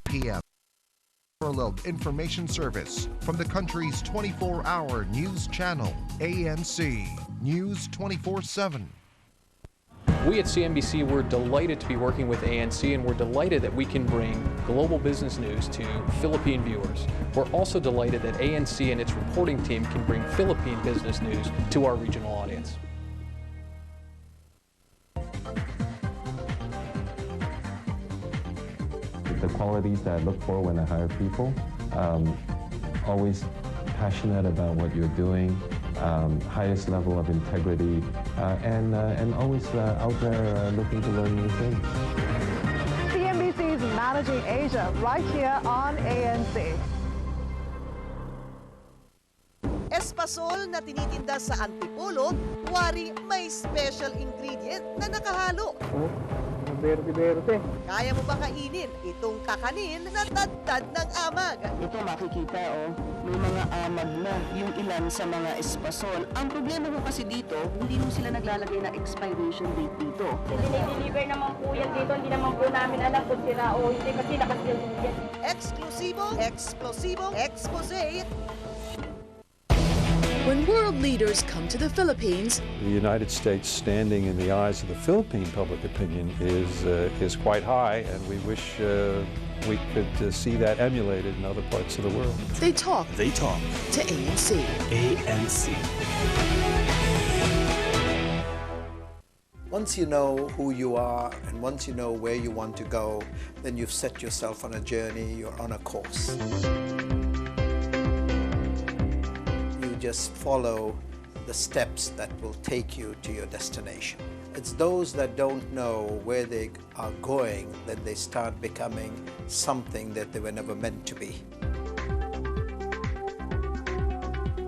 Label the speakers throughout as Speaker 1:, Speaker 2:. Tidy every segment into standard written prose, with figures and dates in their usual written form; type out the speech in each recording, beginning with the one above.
Speaker 1: p.m. Unparalleled information service from the country's 24-hour news channel, ANC News 24/7.
Speaker 2: We at CNBC, we're delighted to be working with ANC, and we're delighted that we can bring global business news to Philippine viewers. We're also delighted that ANC and its reporting team can bring Philippine business news to our regional audience.
Speaker 3: The qualities that I look for when I hire people, always passionate about what you're doing, highest level of integrity, and always out there looking to learn new things.
Speaker 4: CNBC's Managing Asia, right here on ANC.
Speaker 5: Espasol na tinitinda sa Antipolo, wari may special ingredient na nakahalo.
Speaker 4: Berde-berde.
Speaker 5: Kaya mo ba kainin itong kakanin na tad-tad ng amag?
Speaker 6: Ito makikita, may mga amag na yung ilan sa mga espasol. Ang problema ko kasi dito, hindi mo sila naglalagay na expiration date dito.
Speaker 7: Dinideliver naman po yan dito, hindi naman po namin alam kung sira o hindi kasi nakasil yan.
Speaker 5: Eksklusibo, eksplosibo, expose.
Speaker 8: When world leaders come to the Philippines,
Speaker 9: the United States standing in the eyes of the Philippine public opinion is quite high, and we wish we could see that emulated in other parts of the world.
Speaker 8: they talk to ANC.
Speaker 10: ANC. Once you know who you are and once you know where you want to go, then you've set yourself on a journey, you're on a course. Just follow the steps that will take you to your destination. It's those that don't know where they are going that they start becoming something that they were never meant to be.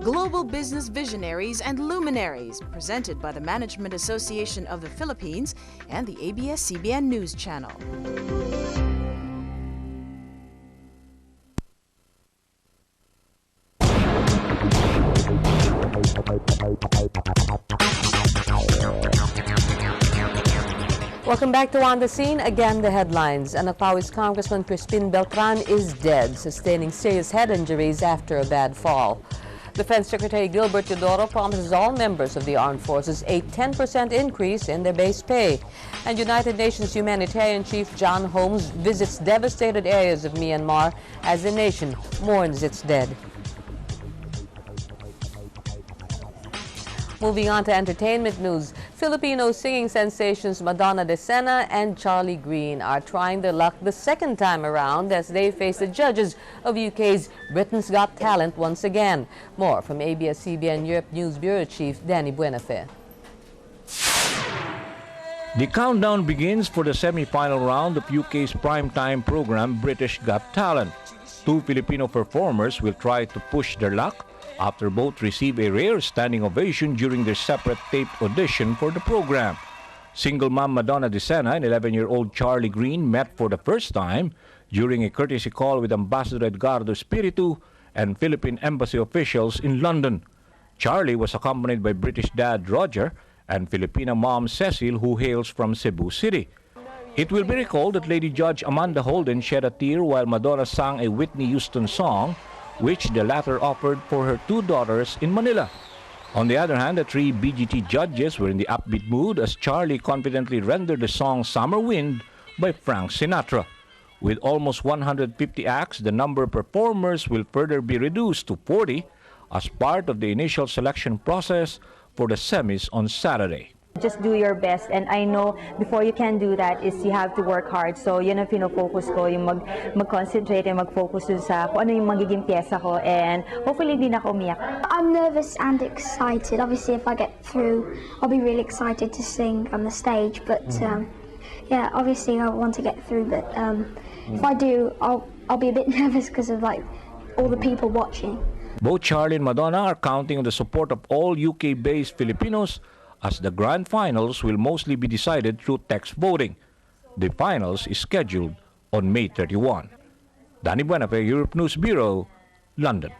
Speaker 8: Global business visionaries and luminaries, presented by the Management Association of the Philippines and the ABS-CBN News Channel.
Speaker 11: Welcome back to On the Scene. Again, the headlines. Anacpawis Congressman Crispin Beltran is dead, sustaining serious head injuries after a bad fall. Defense Secretary Gilbert Teodoro promises all members of the armed forces a 10% increase in their base pay. And United Nations Humanitarian Chief John Holmes visits devastated areas of Myanmar as the nation mourns its dead. Moving on to entertainment news, Filipino singing sensations Madonna De Sena and Charlie Green are trying their luck the second time around as they face the judges of UK's Britain's Got Talent once again. More from ABS-CBN Europe News Bureau Chief Danny Buenafe.
Speaker 12: The countdown begins for the semi-final round of UK's primetime program British Got Talent. Two Filipino performers will try to push their luck after both receive a rare standing ovation during their separate taped audition for the program. Single mom Madonna De Sena and 11-year-old Charlie Green met for the first time during a courtesy call with Ambassador Edgardo Espiritu and Philippine Embassy officials in London. Charlie was accompanied by British dad Roger and Filipina mom Cecil, who hails from Cebu City. It will be recalled that Lady Judge Amanda Holden shed a tear while Madonna sang a Whitney Houston song, which the latter offered for her two daughters in Manila. On the other hand, the three BGT judges were in the upbeat mood as Charlie confidently rendered the song Summer Wind by Frank Sinatra. With almost 150 acts, the number of performers will further be reduced to 40 as part of the initial selection process for the semis on Saturday.
Speaker 7: Just do your best, and I know before you can do that is you have to work hard. So yun ang pino-focus ko, yung mag-concentrate and mag-focus sa kung ano yung magiging pyesa ko, and hopefully hindi na ako umiyak.
Speaker 13: I'm nervous and excited. Obviously if I get through, I'll be really excited to sing on the stage, but yeah, obviously I want to get through, but if I do, I'll be a bit nervous because of like all the people watching.
Speaker 12: Both Charlie and Madonna are counting on the support of all UK-based Filipinos as the grand finals will mostly be decided through text voting. The finals is scheduled on May 31. Danny Buenafe, Europe News Bureau, London.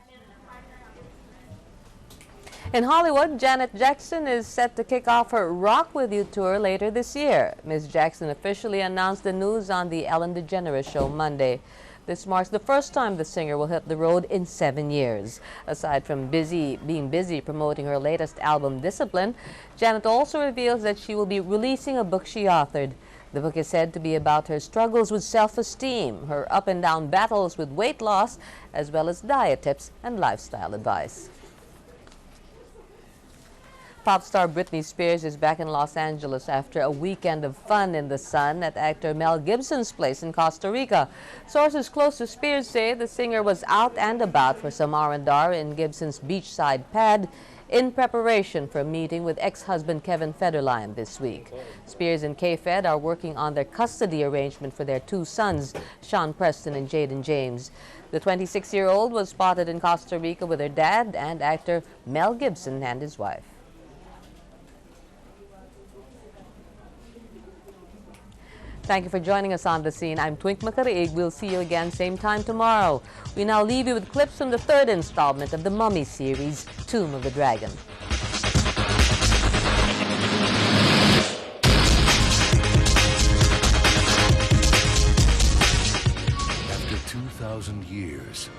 Speaker 11: In Hollywood, Janet Jackson is set to kick off her Rock With You tour later this year. Ms. Jackson officially announced the news on the Ellen DeGeneres Show Monday. This marks the first time the singer will hit the road in 7 years. Aside from being busy promoting her latest album, Discipline, Janet also reveals that she will be releasing a book she authored. The book is said to be about her struggles with self-esteem, her up and down battles with weight loss, as well as diet tips and lifestyle advice. Pop star Britney Spears is back in Los Angeles after a weekend of fun in the sun at actor Mel Gibson's place in Costa Rica. Sources close to Spears say the singer was out and about for some R&R in Gibson's beachside pad in preparation for a meeting with ex-husband Kevin Federline this week. Spears and K-Fed are working on their custody arrangement for their 2 sons, Sean Preston and Jaden James. The 26-year-old was spotted in Costa Rica with her dad and actor Mel Gibson and his wife. Thank you for joining us on The Scene. I'm Twink Macariig. We'll see you again same time tomorrow. We now leave you with clips from the 3rd installment of the Mummy series, Tomb of the Dragon.
Speaker 14: After 2,000 years,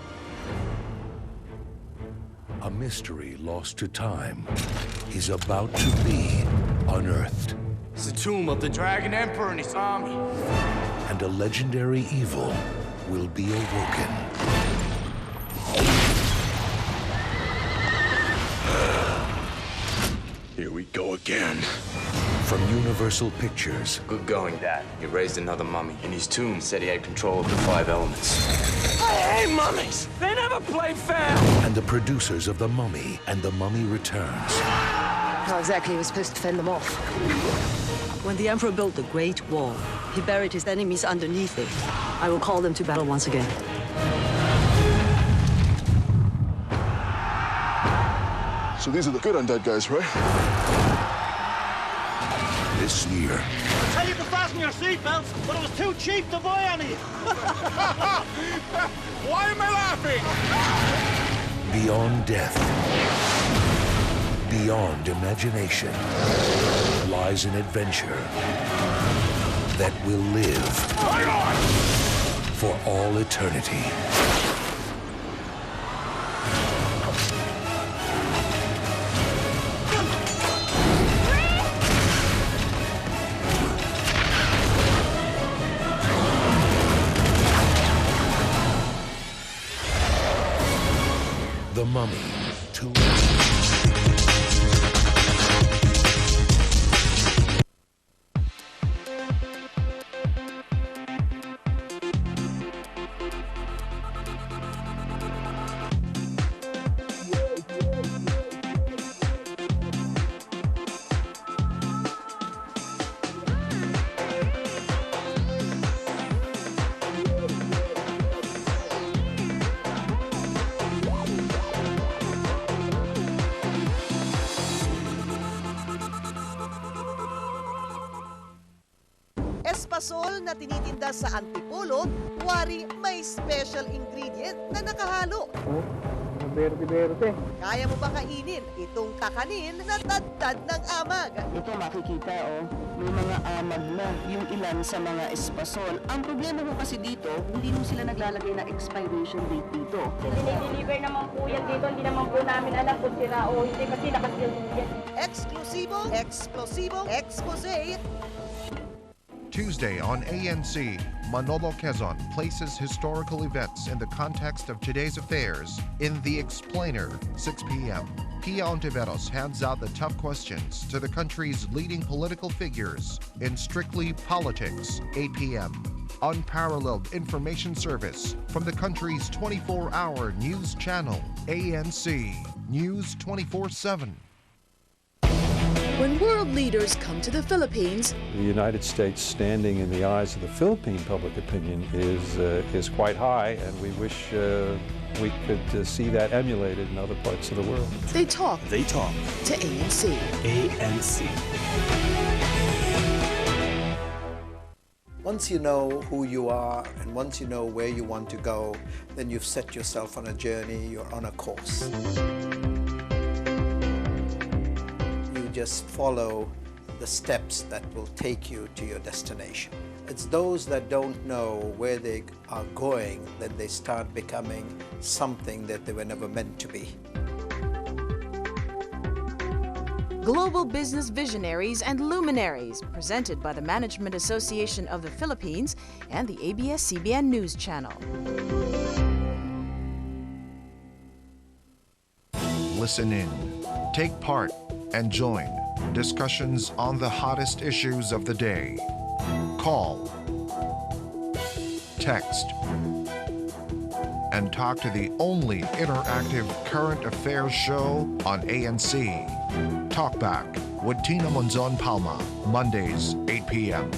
Speaker 14: a mystery lost to time is about to be unearthed.
Speaker 15: It's the tomb of the Dragon Emperor and his army.
Speaker 14: And a legendary evil will be awoken.
Speaker 15: Here we go again.
Speaker 14: From Universal Pictures.
Speaker 15: Good going, Dad. You raised another mummy. In his tomb, he said he had control of the 5 elements. I hate mummies! They never play fair!
Speaker 14: And the producers of The Mummy and The Mummy Returns.
Speaker 16: How exactly are we supposed to fend them off? When the Emperor built the Great Wall, he buried his enemies underneath it. I will call them to battle once again.
Speaker 17: So these are the good undead guys, right?
Speaker 14: This year.
Speaker 18: I tell you to fasten your seatbelts, but it was too cheap to buy any.
Speaker 17: Why am I laughing?
Speaker 14: Beyond death, beyond imagination, lies an adventure that will live for all eternity. The Mummy 2.
Speaker 5: Espasol na tinitinda sa Antipolo, wari may special ingredient na nakahalo.
Speaker 4: Berde-berde.
Speaker 5: Kaya mo ba kainin itong kakanin na tad-tad ng amag?
Speaker 6: Ito makikita, oh. May mga amag na yung ilan sa mga espasol. Ang problema ko kasi dito, hindi mo sila naglalagay na expiration date dito.
Speaker 19: Deliver naman po yan dito. Hindi naman po namin alam kung sira o hindi kasi nakasil yan.
Speaker 5: Eksklusibo, eksplosibo, expose.
Speaker 1: Tuesday on ANC, Manolo Quezon places historical events in the context of today's affairs in The Explainer, 6 p.m. Pia Ontiveros hands out the tough questions to the country's leading political figures in Strictly Politics, 8 p.m. Unparalleled information service from the country's 24-hour news channel, ANC, News 24/7.
Speaker 8: When world leaders come to the Philippines,
Speaker 9: The United States' standing in the eyes of the Philippine public opinion is quite high, and we wish we could see that emulated in other parts of the world.
Speaker 8: they talk to ANC.
Speaker 15: ANC.
Speaker 10: Once you know who you are and once you know where you want to go, then you've set yourself on a journey, you're on a course. You just follow the steps that will take you to your destination. It's those that don't know where they are going that they start becoming something that they were never meant to be.
Speaker 8: Global Business Visionaries and Luminaries, presented by the Management Association of the Philippines and the ABS-CBN News Channel.
Speaker 1: Listen in, take part, and join discussions on the hottest issues of the day. Call, text, and talk to the only interactive current affairs show on ANC. Talkback with Tina Monzon Palma, Mondays, 8 p.m.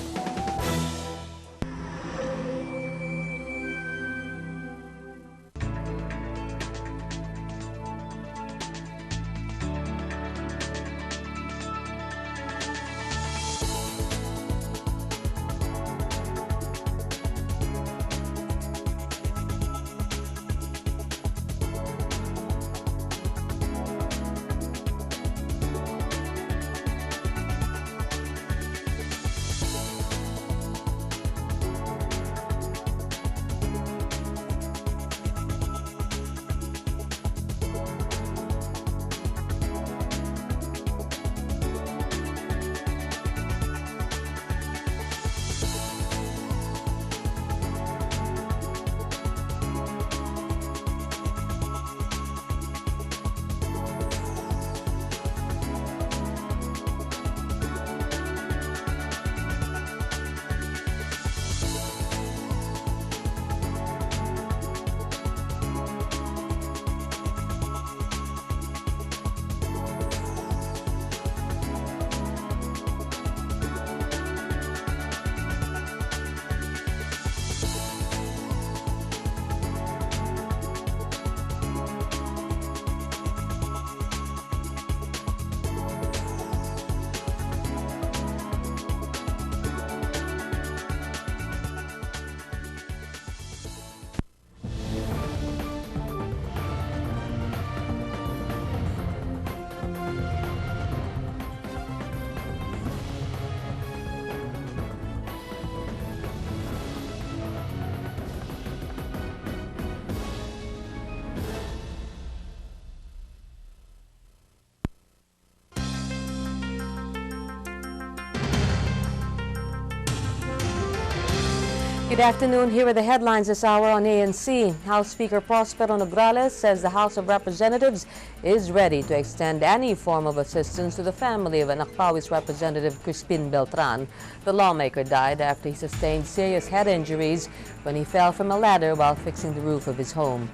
Speaker 11: Good afternoon. Here are the headlines this hour on ANC. House Speaker Prospero Nograles says the House of Representatives is ready to extend any form of assistance to the family of Anacpawis Representative Crispin Beltran. The lawmaker died after he sustained serious head injuries when he fell from a ladder while fixing the roof of his home.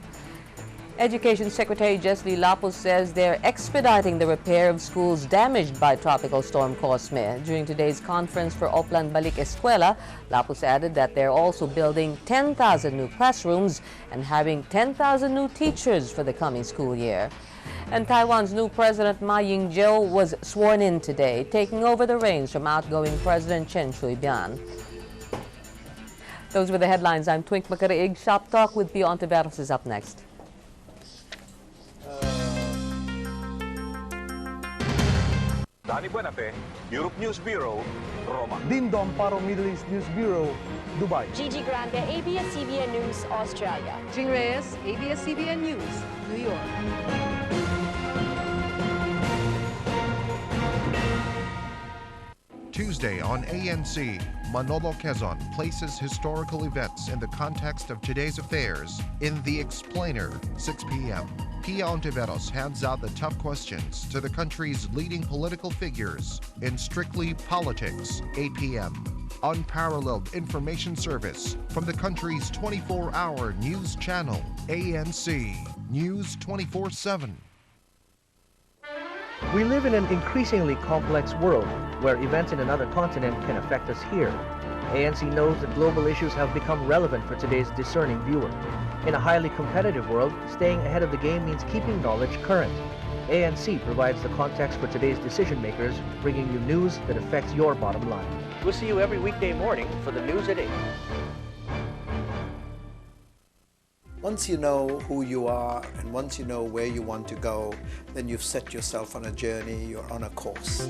Speaker 11: Education Secretary Jesly Lapus says they're expediting the repair of schools damaged by Tropical Storm Cosme. During today's conference for Oplan Balik Eskwela, Lapus added that they're also building 10,000 new classrooms and having 10,000 new teachers for the coming school year. And Taiwan's new President Ma Ying-jeou was sworn in today, taking over the reins from outgoing President Chen Shui-bian. Those were the headlines. I'm Twink Macaraig. Shop Talk with Pio Ontiveros is up next.
Speaker 20: Danny Buenate, Europe News Bureau, Roma.
Speaker 21: Dindom Paro Middle East News Bureau, Dubai.
Speaker 22: Gigi Grande, ABS-CBN News, Australia.
Speaker 23: Jing Reyes, ABS-CBN News, New York.
Speaker 1: Tuesday on ANC, Manolo Quezon places historical events in the context of today's affairs in The Explainer, 6 p.m. Pia Ontiveros hands out the tough questions to the country's leading political figures in Strictly Politics, 8 p.m. Unparalleled information service from the country's 24-hour news channel, ANC, News 24/7.
Speaker 24: We live in an increasingly complex world where events in another continent can affect us here. ANC knows that global issues have become relevant for today's discerning viewer. In a highly competitive world, staying ahead of the game means keeping knowledge current. ANC provides the context for today's decision makers, bringing you news that affects your bottom line. We'll see you every weekday morning for the news at 8.
Speaker 10: Once you know who you are and once you know where you want to go, then you've set yourself on a journey, you're on a course.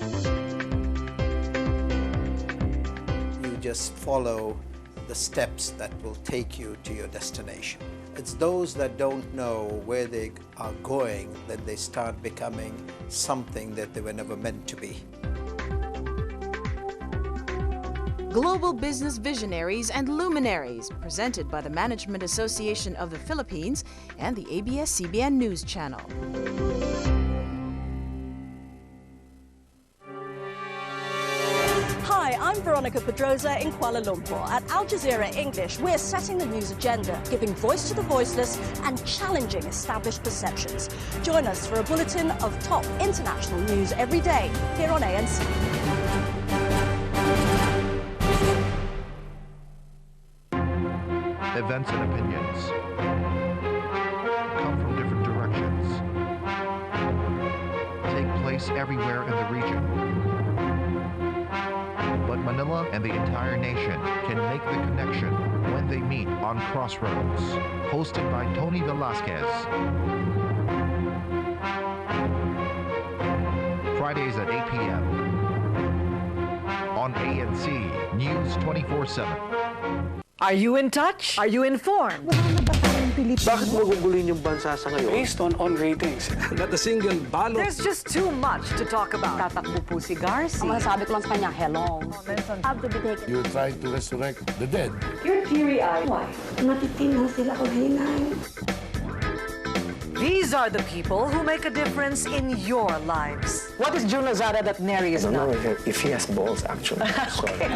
Speaker 10: You just follow the steps that will take you to your destination. It's those that don't know where they are going that they start becoming something that they were never meant to be.
Speaker 8: Global Business Visionaries and Luminaries, presented by the Management Association of the Philippines and the ABS-CBN News Channel.
Speaker 2: Hi, I'm Veronica Pedroza in Kuala Lumpur. At Al Jazeera English, we're setting the news agenda, giving voice to the voiceless and challenging established perceptions. Join us for a bulletin of top international news every day here on ANC.
Speaker 1: Events and opinions come from different directions, take place everywhere in the region. But Manila and the entire nation can make the connection when they meet on Crossroads. Hosted by Tony Velasquez. Fridays at 8 p.m. on ANC News 24/7.
Speaker 3: Are you in touch? Are you informed?
Speaker 21: Bakit magugulin yung bansa sa ngayon?
Speaker 3: Based on ratings.
Speaker 21: Not a single ballot.
Speaker 3: There's just too much to talk about. Tatakbo po si Garci.
Speaker 7: Ang masasabi ko lang sa kanya, hello.
Speaker 3: Have to be taken.
Speaker 14: You're trying to resurrect the dead.
Speaker 7: You're teary-eyed. Why?
Speaker 13: Matitinong sila kung hinay.
Speaker 3: These are the people who make a difference in your lives. What is June Lazada that Neri is not?
Speaker 25: I don't know if he has balls, actually. Sorry.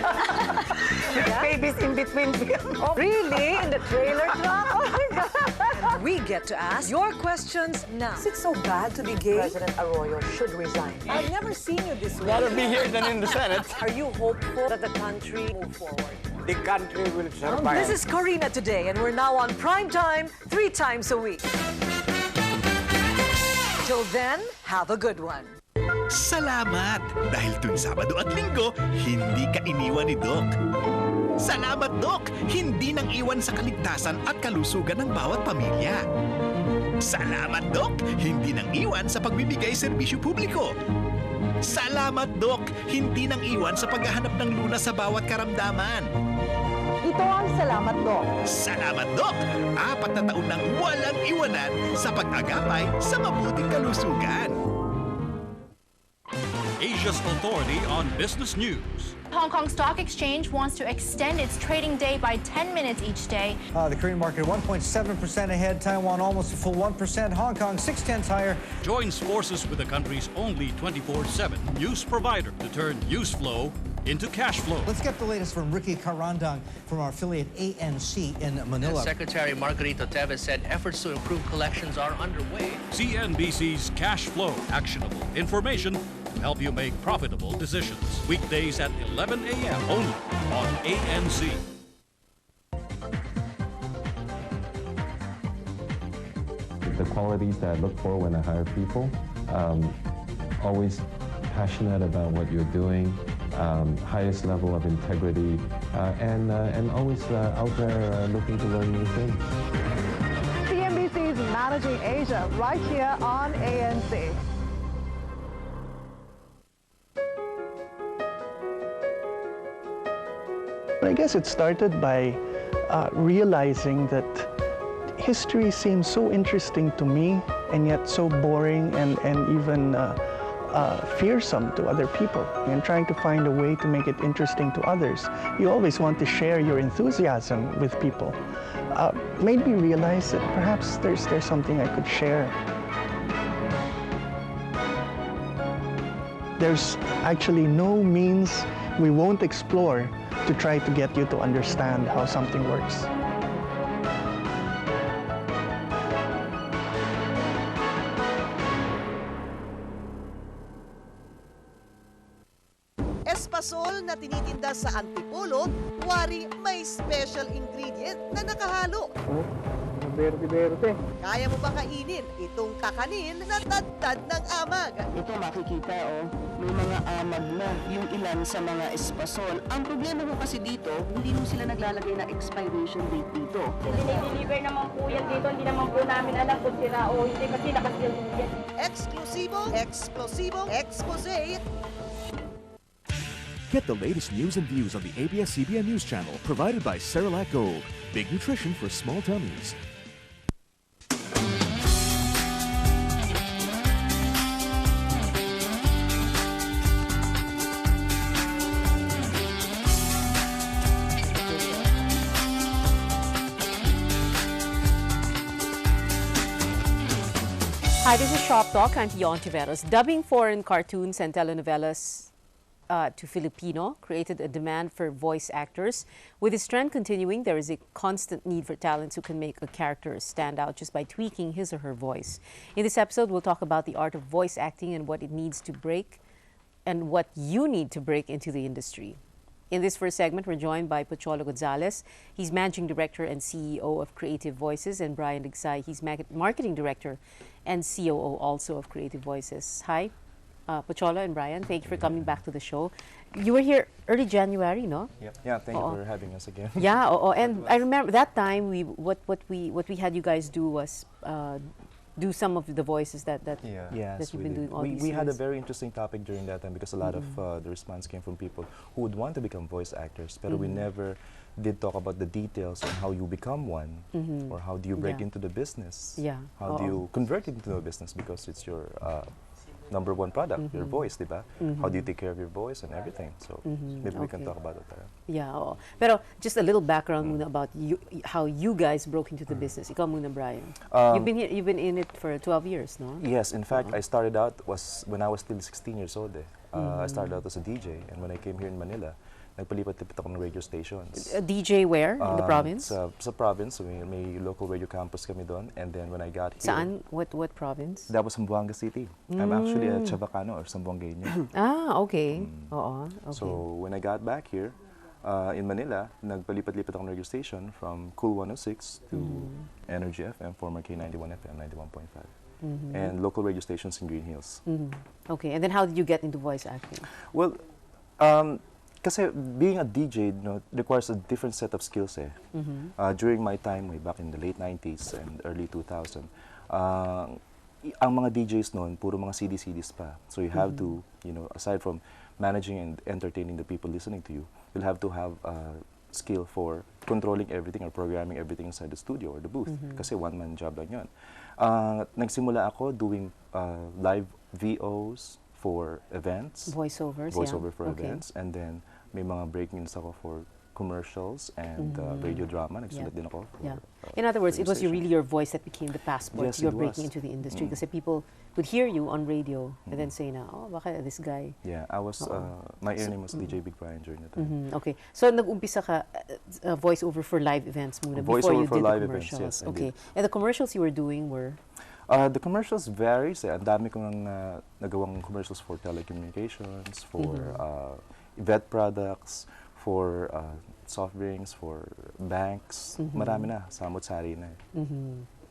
Speaker 3: Babies in between. Oh, really? In the trailer truck? Oh my God. We get to ask your questions now. Is it so bad to be gay? President Arroyo should resign. I've never seen you this way.
Speaker 21: Rather be here than in the Senate.
Speaker 3: Are you hopeful that the country move forward?
Speaker 21: The country will survive.
Speaker 3: This is Corina today, and we're now on prime time 3 times a week. Till then, have a good one.
Speaker 26: Salamat! Dahil tuwing Sabado at Linggo, hindi ka iniwan ni Doc. Salamat, Doc! Hindi nang iwan sa kaligtasan at kalusugan ng bawat pamilya. Salamat, Doc! Hindi nang iwan sa pagbibigay serbisyo publiko. Salamat, Doc! Hindi nang iwan sa paghahanap ng lunas sa bawat karamdaman.
Speaker 2: Ito ang salamat, Doc.
Speaker 26: Salamat, Doc! 4 na taon nang walang iwanan sa pag-agapay sa mabuting kalusugan.
Speaker 27: Asia's authority on business news.
Speaker 22: Hong Kong Stock Exchange wants to extend its trading day by 10 minutes each day.
Speaker 28: The Korean market 1.7% ahead, Taiwan almost a full 1%, Hong Kong 0.6 higher.
Speaker 27: Joins forces with the country's only 24/7 news provider to turn news flow into cash flow.
Speaker 21: Let's get the latest from Ricky Carandang from our affiliate ANC in Manila.
Speaker 29: Secretary Margarito Teves said efforts to improve collections are underway.
Speaker 27: CNBC's Cash Flow, actionable information to help you make profitable decisions. Weekdays at 11 a.m. only on ANC.
Speaker 30: The qualities that I look for when I hire people, always passionate about what you're doing, highest level of integrity, and always out there looking to learn new things.
Speaker 2: CNBC's Managing Asia right here on ANC.
Speaker 31: I guess it started by realizing that history seems so interesting to me and yet so boring and even fearsome to other people, and trying to find a way to make it interesting to others. You always want to share your enthusiasm with people. Made me realize that perhaps there's something I could share. There's actually no means we won't explore to try to get you to understand how something works.
Speaker 5: Espasol na tinitinda sa Antipolo, wari may special ingredient na nakahalo.
Speaker 4: Berde-berde.
Speaker 5: Kaya mo ba kainin itong kakanin na tad-tad ng amag?
Speaker 6: Ito makikita, may mga amag na yung ilan sa mga espasol. Ang problema ko kasi dito, hindi mo sila naglalagay na expiration date dito.
Speaker 19: Dinideliver naman po yan dito, hindi naman po namin alam kung sira o hindi kasi nakasil yan.
Speaker 5: Eksklusibo, eksplosibo, expose.
Speaker 9: Get the latest news and views on the ABS-CBN News Channel, provided by Cerelac Gold. Big nutrition for small tummies.
Speaker 10: Hi, this is Shop Talk. I'm Pia Ontiveros. Dubbing foreign cartoons and telenovelas to Filipino created a demand for voice actors. With this trend continuing, there is a constant need for talents who can make a character stand out just by tweaking his or her voice. In this episode, we'll talk about the art of voice acting and what it needs to break and what you need to break into the industry. In this first segment, we're joined by Pocholo Gonzalez. He's Managing Director and CEO of Creative Voices, and Brian Ligsay. He's Marketing Director and COO also of Creative Voices. Hi, Pocholo and Brian. Thank you for coming back to the show. You were here early January, no?
Speaker 11: Yep. Yeah, thank you for having us again.
Speaker 10: Yeah, and I remember that time what we had you guys do was do some of the voices that you've been doing all these years.
Speaker 11: We had a very interesting topic during that time because a lot of the response came from people who would want to become voice actors, but we never did talk about the details on how you become one, or how do you break into the business, how do you convert it into a business because it's your number one product, your voice, diba? How do you take care of your voice and everything? So maybe we can talk about it there.
Speaker 10: Yeah, pero just a little background muna about you, how you guys broke into the business. Ikaw muna, Brian. You've been in it for 12 years, no?
Speaker 11: Yes, in fact, I started out when I was still 16 years old. I started out as a DJ, and when I came here in Manila, nagpalipat-lipat ako ng radio stations.
Speaker 10: A DJ where? In the province?
Speaker 11: Sa province, may local radio campus kami doon. And then when I got here...
Speaker 10: Saan? What province?
Speaker 11: That was Zamboanga City. I'm actually a Chavacano or Zamboangueño.
Speaker 10: Okay. Okay.
Speaker 11: So when I got back here, in Manila, nagpalipat-lipat ako ng radio station from Cool 106 to Energy FM, former K91 FM, 91.5. And local radio stations in Green Hills.
Speaker 10: Okay, and then how did you get into voice acting?
Speaker 11: Well, kasi being a DJ requires a different set of skills. During my time, way back in the late 90s and early 2000, ang mga DJs noon, puro mga CDs pa. So you have to, aside from managing and entertaining the people listening to you, you'll have to have skill for controlling everything or programming everything inside the studio or the booth. Kasi one-man job lang yun. Nagsimula ako doing live VOs for events.
Speaker 10: Voiceover
Speaker 11: for events. And then may mga break-ins ako for commercials and radio drama. Nagsulat din ako.
Speaker 10: In other words, it was really your voice that became the passport.
Speaker 11: Yes,
Speaker 10: You're breaking into the industry kasi people would hear you on radio and then say na, oh, baka this guy.
Speaker 11: Yeah, I was, my name was DJ Big Brian during that time.
Speaker 10: Okay. So nag-umpisa ka voiceover for live events muna before you did the commercials.
Speaker 11: Events, yes,
Speaker 10: okay. And the commercials you were doing were?
Speaker 11: The commercials varies. Ang dami kong nagawang commercials for telecommunications, for vet products, for soft drinks, for banks. Marami na, samot-sari na.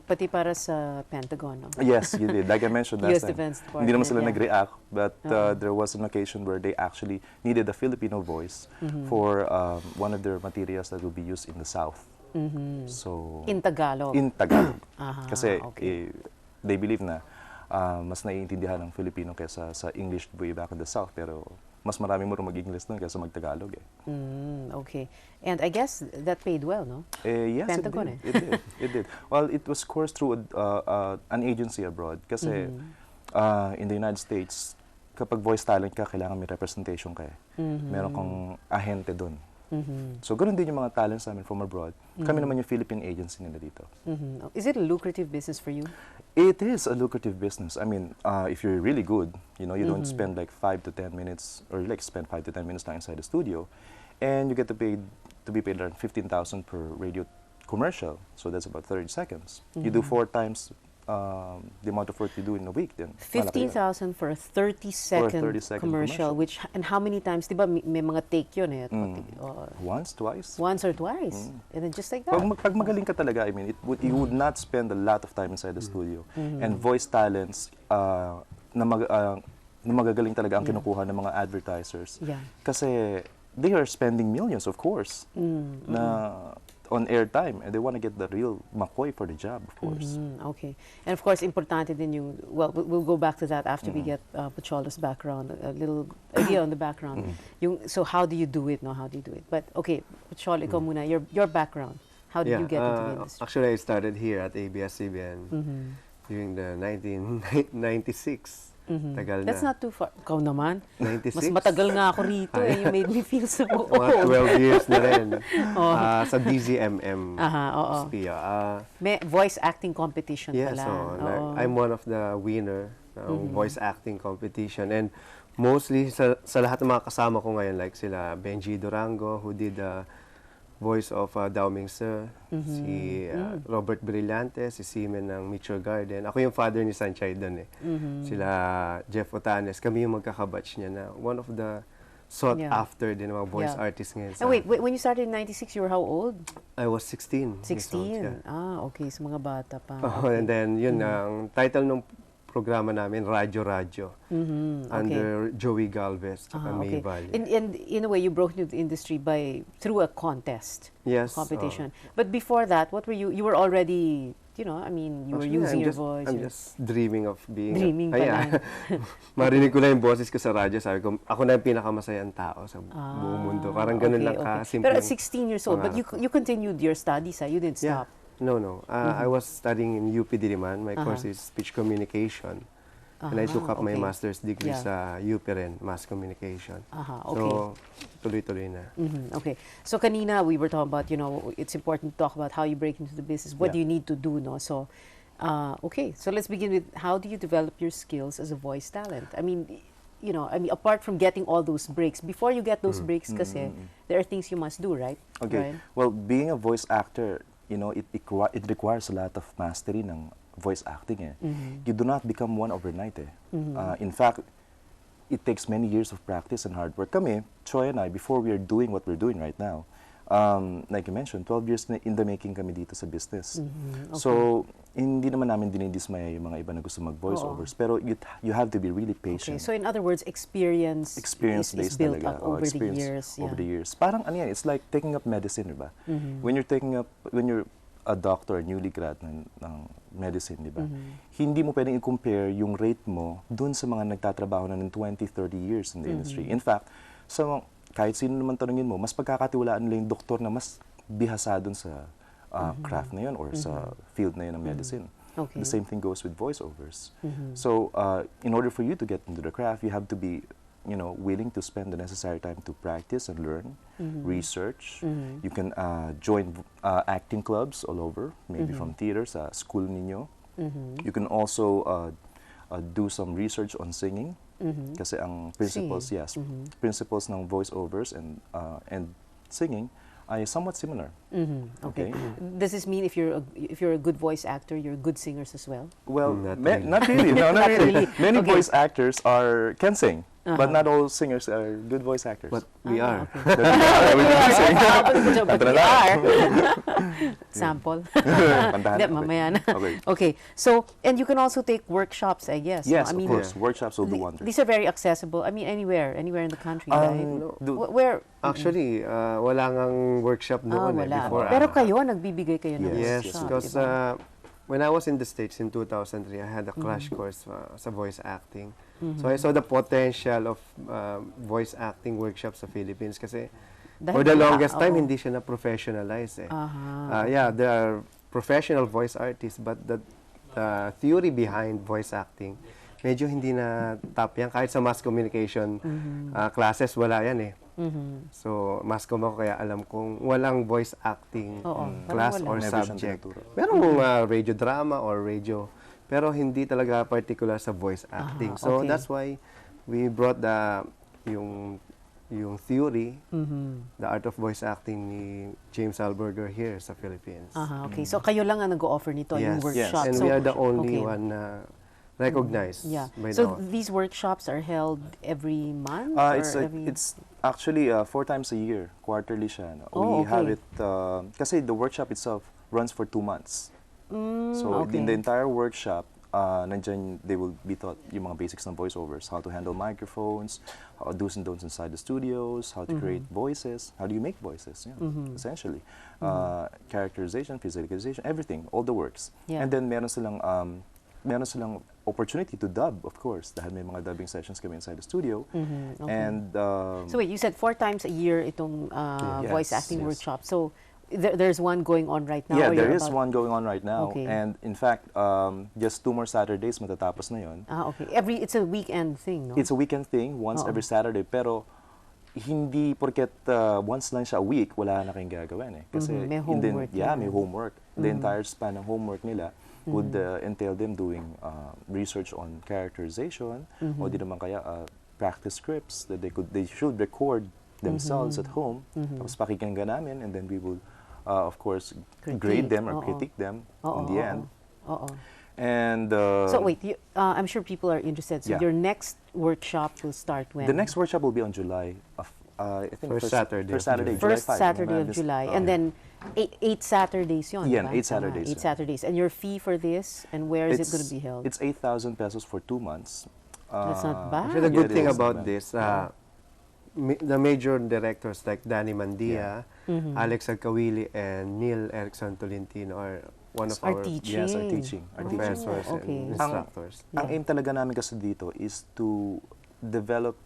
Speaker 10: Pati para sa Pentagon, no?
Speaker 11: Yes, you did. Like I mentioned last time, hindi naman sila nag-react, but there was an occasion where they actually needed a Filipino voice for one of their materials that will be used in the South. So
Speaker 10: in Tagalog?
Speaker 11: In Tagalog. Kasi they believe na mas naiintindihan ng Filipino kaysa sa English way back in the South, pero mas marami mo rin mag-English doon kaysa mag-Tagalog
Speaker 10: Okay. And I guess that paid well, no?
Speaker 11: Yes,
Speaker 10: Pentagon,
Speaker 11: it did. Well, it was coursed through an agency abroad kasi in the United States, kapag voice talent ka, kailangan may representation ka. Meron kang ahente doon. So, ganoon din yung mga talents namin from abroad. Kami naman yung Philippine agency nila dito.
Speaker 10: Is it a lucrative business for you?
Speaker 11: It is a lucrative business. I mean, if you're really good, you don't spend like 5 to 10 minutes, or like spend 5 to 10 minutes lang inside the studio, and you get to be paid around 15,000 per radio commercial. So that's about 30 seconds. You do 4 times the amount of work you do in a week, then
Speaker 10: 15,000 for a 30-second commercial, which, and how many times, di ba, may mga take yun
Speaker 11: once, twice.
Speaker 10: Once or twice. And then just like that.
Speaker 11: Pag magaling ka talaga, I mean, you would not spend a lot of time inside the studio. And voice talents na magagaling talaga ang kinukuha ng mga advertisers. Kasi they are spending millions, of course, na on airtime, and they want to get the real McCoy for the job, of course.
Speaker 10: Okay. And of course, importante din yung, well, we'll go back to that after we get Pocholo's background, a little idea on the background. So how do you do it, no? How do you do it? But okay, Pocholo, ikaw muna, your background. How did you get into the industry?
Speaker 1: Actually, I started here at ABS-CBN during the 1996. Tagal
Speaker 10: That's
Speaker 1: na.
Speaker 10: not too far. Ikaw naman.
Speaker 1: 96?
Speaker 10: Mas matagal nga ako rito eh. You made me feel so old.
Speaker 1: Mga 12 years na rin. Sa DZMM.
Speaker 10: Oo.
Speaker 1: SPIA.
Speaker 10: May voice acting competition
Speaker 1: Yes,
Speaker 10: pala.
Speaker 1: I'm one of the winner ng voice acting competition. And mostly sa lahat ng mga kasama ko ngayon, like sila Benji Durango, who did the voice of Dao Ming Sir, si Robert Brillante, si Simen ng Mitchell Garden. Ako yung father ni Sanchay doon eh. Sila Jeff Otanes. Kami yung magkakabatch niya na one of the sought after din mga voice artists ngayon.
Speaker 10: And wait, when you started in 96, you were how old?
Speaker 1: I was 16.
Speaker 10: 16? Okay. So mga bata pa.
Speaker 1: And then, yun ang title ng programa namin, Radyo. Under Joey Galvez at May Valle.
Speaker 10: And in a way, you broke into the industry through a contest.
Speaker 1: Yes.
Speaker 10: Competition. But before that, what were you? You were already, you know, I mean, you were using your voice.
Speaker 1: I'm just dreaming of being...
Speaker 10: Dreaming pa lang.
Speaker 1: Marinig ko lang yung boses ko sa radyo. Sabi ko, ako na yung pinakamasayang tao sa buong mundo. Parang ganun lang ka-simple.
Speaker 10: Pero at 16 years old, but you continued your studies, you didn't stop.
Speaker 1: No. I was studying in UP Diliman. My course is speech communication. And I took up my master's degree sa UP rin, mass communication. So, tuloy-tuloy na.
Speaker 10: Okay. So, kanina we were talking about, you know, it's important to talk about how you break into the business. What do you need to do, no? So, okay. So, let's begin with how do you develop your skills as a voice talent? I mean, you know, apart from getting all those breaks, before you get those breaks, kasi there are things you must do, right?
Speaker 11: Okay.
Speaker 10: Right?
Speaker 11: Well, being a voice actor, you know, it requires a lot of mastery ng voice acting. You do not become one overnight. In fact, it takes many years of practice and hard work. Kami, Troy and I, before we are doing what we're doing right now, like you mentioned, 12 years na in the making kami dito sa business. So, hindi naman namin dinidismaya yung mga iba na gusto mag-voiceovers. Pero you have to be really patient.
Speaker 10: Okay. So, in other words, experience is built
Speaker 11: talaga.
Speaker 10: up over the years.
Speaker 11: Over the years. Parang ano yan, it's like taking up medicine, diba? When you're a doctor, newly grad ng medicine, di ba? Hindi mo pwedeng i-compare yung rate mo dun sa mga nagtatrabaho na ng 20, 30 years in the industry. In fact, kahit sino naman tanungin mo, mas pagkakatiwalaan nila yung doktor na mas bihasa dun sa craft na yun or sa field na yun ng medicine. The same thing goes with voiceovers. So, in order for you to get into the craft, you have to be willing to spend the necessary time to practice and learn, research. You can join acting clubs all over, maybe from theater sa school ninyo. You can also do some research on singing. Kasi ang principles, principles ng voiceovers and singing ay somewhat similar.
Speaker 10: Okay. Does this mean if you're a good voice actor, you're good singers as well?
Speaker 11: Well, not really. No, not really. Many voice actors can sing. But not all singers are good voice actors.
Speaker 1: But we are.
Speaker 10: We are. Sample. Mamaya na. Okay. So, and you can also take workshops, I guess.
Speaker 11: Yes, of course. Workshops will do wonders.
Speaker 10: These are very accessible. I mean, anywhere in the country, right? Where?
Speaker 1: Actually, wala ngang workshop noon before.
Speaker 10: Pero kayo, nagbibigay kayo ng workshop.
Speaker 1: Yes, because when I was in the States in 2003, I had a crash course sa voice acting. So I saw the potential of voice acting workshops sa Philippines kasi for the longest time, hindi siya na-professionalize. There are professional voice artists, but the theory behind voice acting, medyo hindi na top yan. Kahit sa mass communication classes, wala yan eh. So, mass comm ako kaya alam kong walang voice acting class or subject. Merong radio drama or radio, pero hindi talaga particular sa voice acting. So, that's why we brought yung theory, the art of voice acting ni James Alberger here sa Philippines.
Speaker 10: Okay. So, kayo lang ang nag-o-offer nito, yung workshop.
Speaker 1: Yes, and we are the only one na recognized.
Speaker 10: So, these workshops are held every month?
Speaker 11: It's actually 4 times a year, quarterly siya. We have it, kasi the workshop itself runs for 2 months. So in the entire workshop, nandyan, they will be taught yung mga basics ng voiceovers, how to handle microphones, do's and don'ts inside the studios, how to create voices, how do you make voices, essentially. Characterization, physicalization, everything, all the works.
Speaker 10: Yeah.
Speaker 11: And then meron silang opportunity to dub, of course, dahil may mga dubbing sessions kami inside the studio.
Speaker 10: Okay.
Speaker 11: And
Speaker 10: so wait, you said 4 times a year itong voice acting workshop. So there's one going on right now?
Speaker 11: Yeah, there is one going on right now.
Speaker 10: Okay.
Speaker 11: And in fact, just 2 more Saturdays matatapos na yun.
Speaker 10: Okay. It's a weekend thing, no?
Speaker 11: It's a weekend thing, once every Saturday. Pero hindi porket once lang siya a week, wala na kayong gagawin eh. Kasi
Speaker 10: may homework.
Speaker 11: may homework. The entire span ng homework nila would entail them doing research on characterization, o di naman kaya practice scripts that they should record themselves at home. Tapos pakikinggan namin, and then we will, of course, grade them or critique them in the end. And
Speaker 10: so wait, I'm sure people are interested. So your next workshop will start when?
Speaker 11: The next workshop will be on July. I think
Speaker 1: First Saturday,
Speaker 11: July 5,
Speaker 10: Saturday of July, and then 8 Saturdays yun.
Speaker 11: Yeah, 8 Saturdays.
Speaker 10: 8 Saturdays. And your fee for this, and where is it going to be held?
Speaker 11: It's 8,000 pesos for 2 months.
Speaker 10: That's not bad.
Speaker 1: Actually, the good thing about this, the major directors like Danny Mandia, Alex Agkawili, and Neil Erickson Tolentino are one of our
Speaker 10: teaching
Speaker 1: professors and instructors.
Speaker 11: Ang aim talaga namin kasi dito is to develop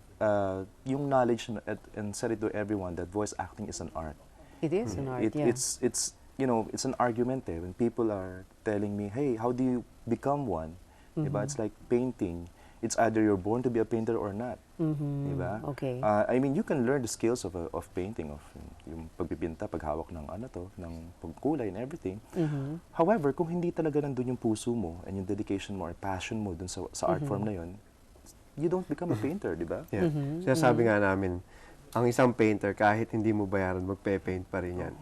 Speaker 11: yung knowledge and set it to everyone that voice acting is an art.
Speaker 10: It is an art,
Speaker 11: It's it's an argument when people are telling me, hey, how do you become one? Diba? It's like painting. It's either you're born to be a painter or not. Diba?
Speaker 10: Okay.
Speaker 11: I mean, you can learn the skills of painting, of yung pagpipinta, paghawak ng ng pagkulay and everything. However, kung hindi talaga nandun yung puso mo and yung dedication mo or passion mo dun sa art form na yun, you don't become a painter, di ba?
Speaker 1: Yeah. Sinasabi nga namin, ang isang painter, kahit hindi mo bayaran, magpe-paint pa rin yan.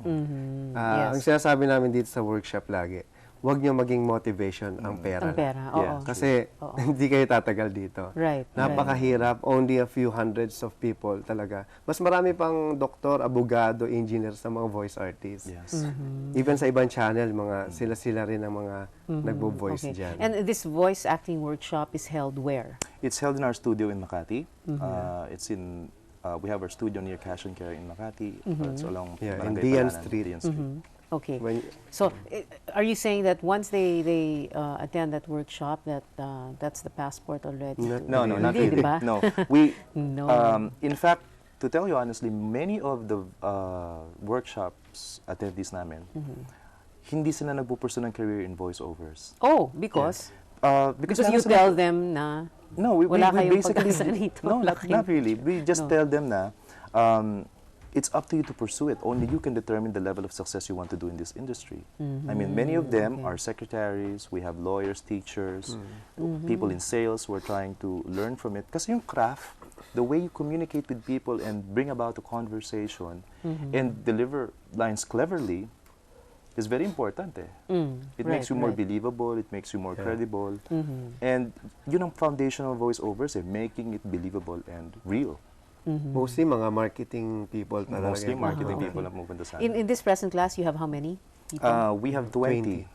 Speaker 1: Ang sinasabi namin dito sa workshop lagi, huwag niyo maging motivation ang pera.
Speaker 10: Ang pera, oo.
Speaker 1: Kasi hindi kayo tatagal dito.
Speaker 10: Right.
Speaker 1: Napakahirap, only a few hundreds of people talaga. Mas marami pang doktor, abogado, engineer sa mga voice artists.
Speaker 11: Yes.
Speaker 1: Even sa ibang channel, mga sila rin ang mga nagbo-voice dyan.
Speaker 10: And this voice acting workshop is held where?
Speaker 11: It's held in our studio in Makati. It's in we have our studio near Cash and Carry in Makati. It's along
Speaker 1: in Dian Street.
Speaker 10: Okay. So, are you saying that once they attend that workshop, that's the passport already?
Speaker 11: No, not really. No, in fact, to tell you honestly, many of the workshops attendees namin, hindi sila nagpupursue ng career in voiceovers.
Speaker 10: Oh, because?
Speaker 11: Because
Speaker 10: you tell them na wala kayong pag-asa rito.
Speaker 11: No, not really. We just tell them na it's up to you to pursue it. Only you can determine the level of success you want to do in this industry. I mean, many of them are secretaries, we have lawyers, teachers, people in sales who are trying to learn from it. Kasi yung craft, the way you communicate with people and bring about a conversation and deliver lines cleverly is very important. It makes you more believable, it makes you more credible. And yun ang foundation of voiceovers, making it believable and real.
Speaker 1: Mostly mga marketing people talaga.
Speaker 11: Mostly marketing people ang pupunta sa
Speaker 10: In this present class, you have how many people?
Speaker 11: We have 20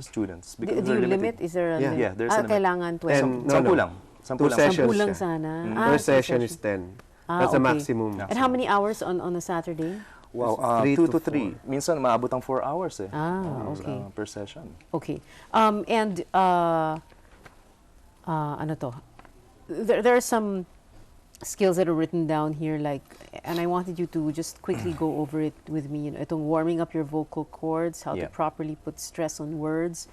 Speaker 11: students.
Speaker 10: Do you limit? Is there a limit?
Speaker 11: Yeah, there's a limit.
Speaker 10: Kailangan 20.
Speaker 11: 10 lang.
Speaker 1: 2 sessions.
Speaker 10: 10 lang sana.
Speaker 1: Per session is 10. That's the maximum.
Speaker 10: And how many hours on a Saturday?
Speaker 11: Wow, 2 to 3. Minsan maabot ang 4 hours
Speaker 10: okay.
Speaker 11: Per session.
Speaker 10: Okay. And ano to? There are some skills that are written down here, like, and I wanted you to just quickly go over it with me. Itong warming up your vocal cords, how to properly put stress on words,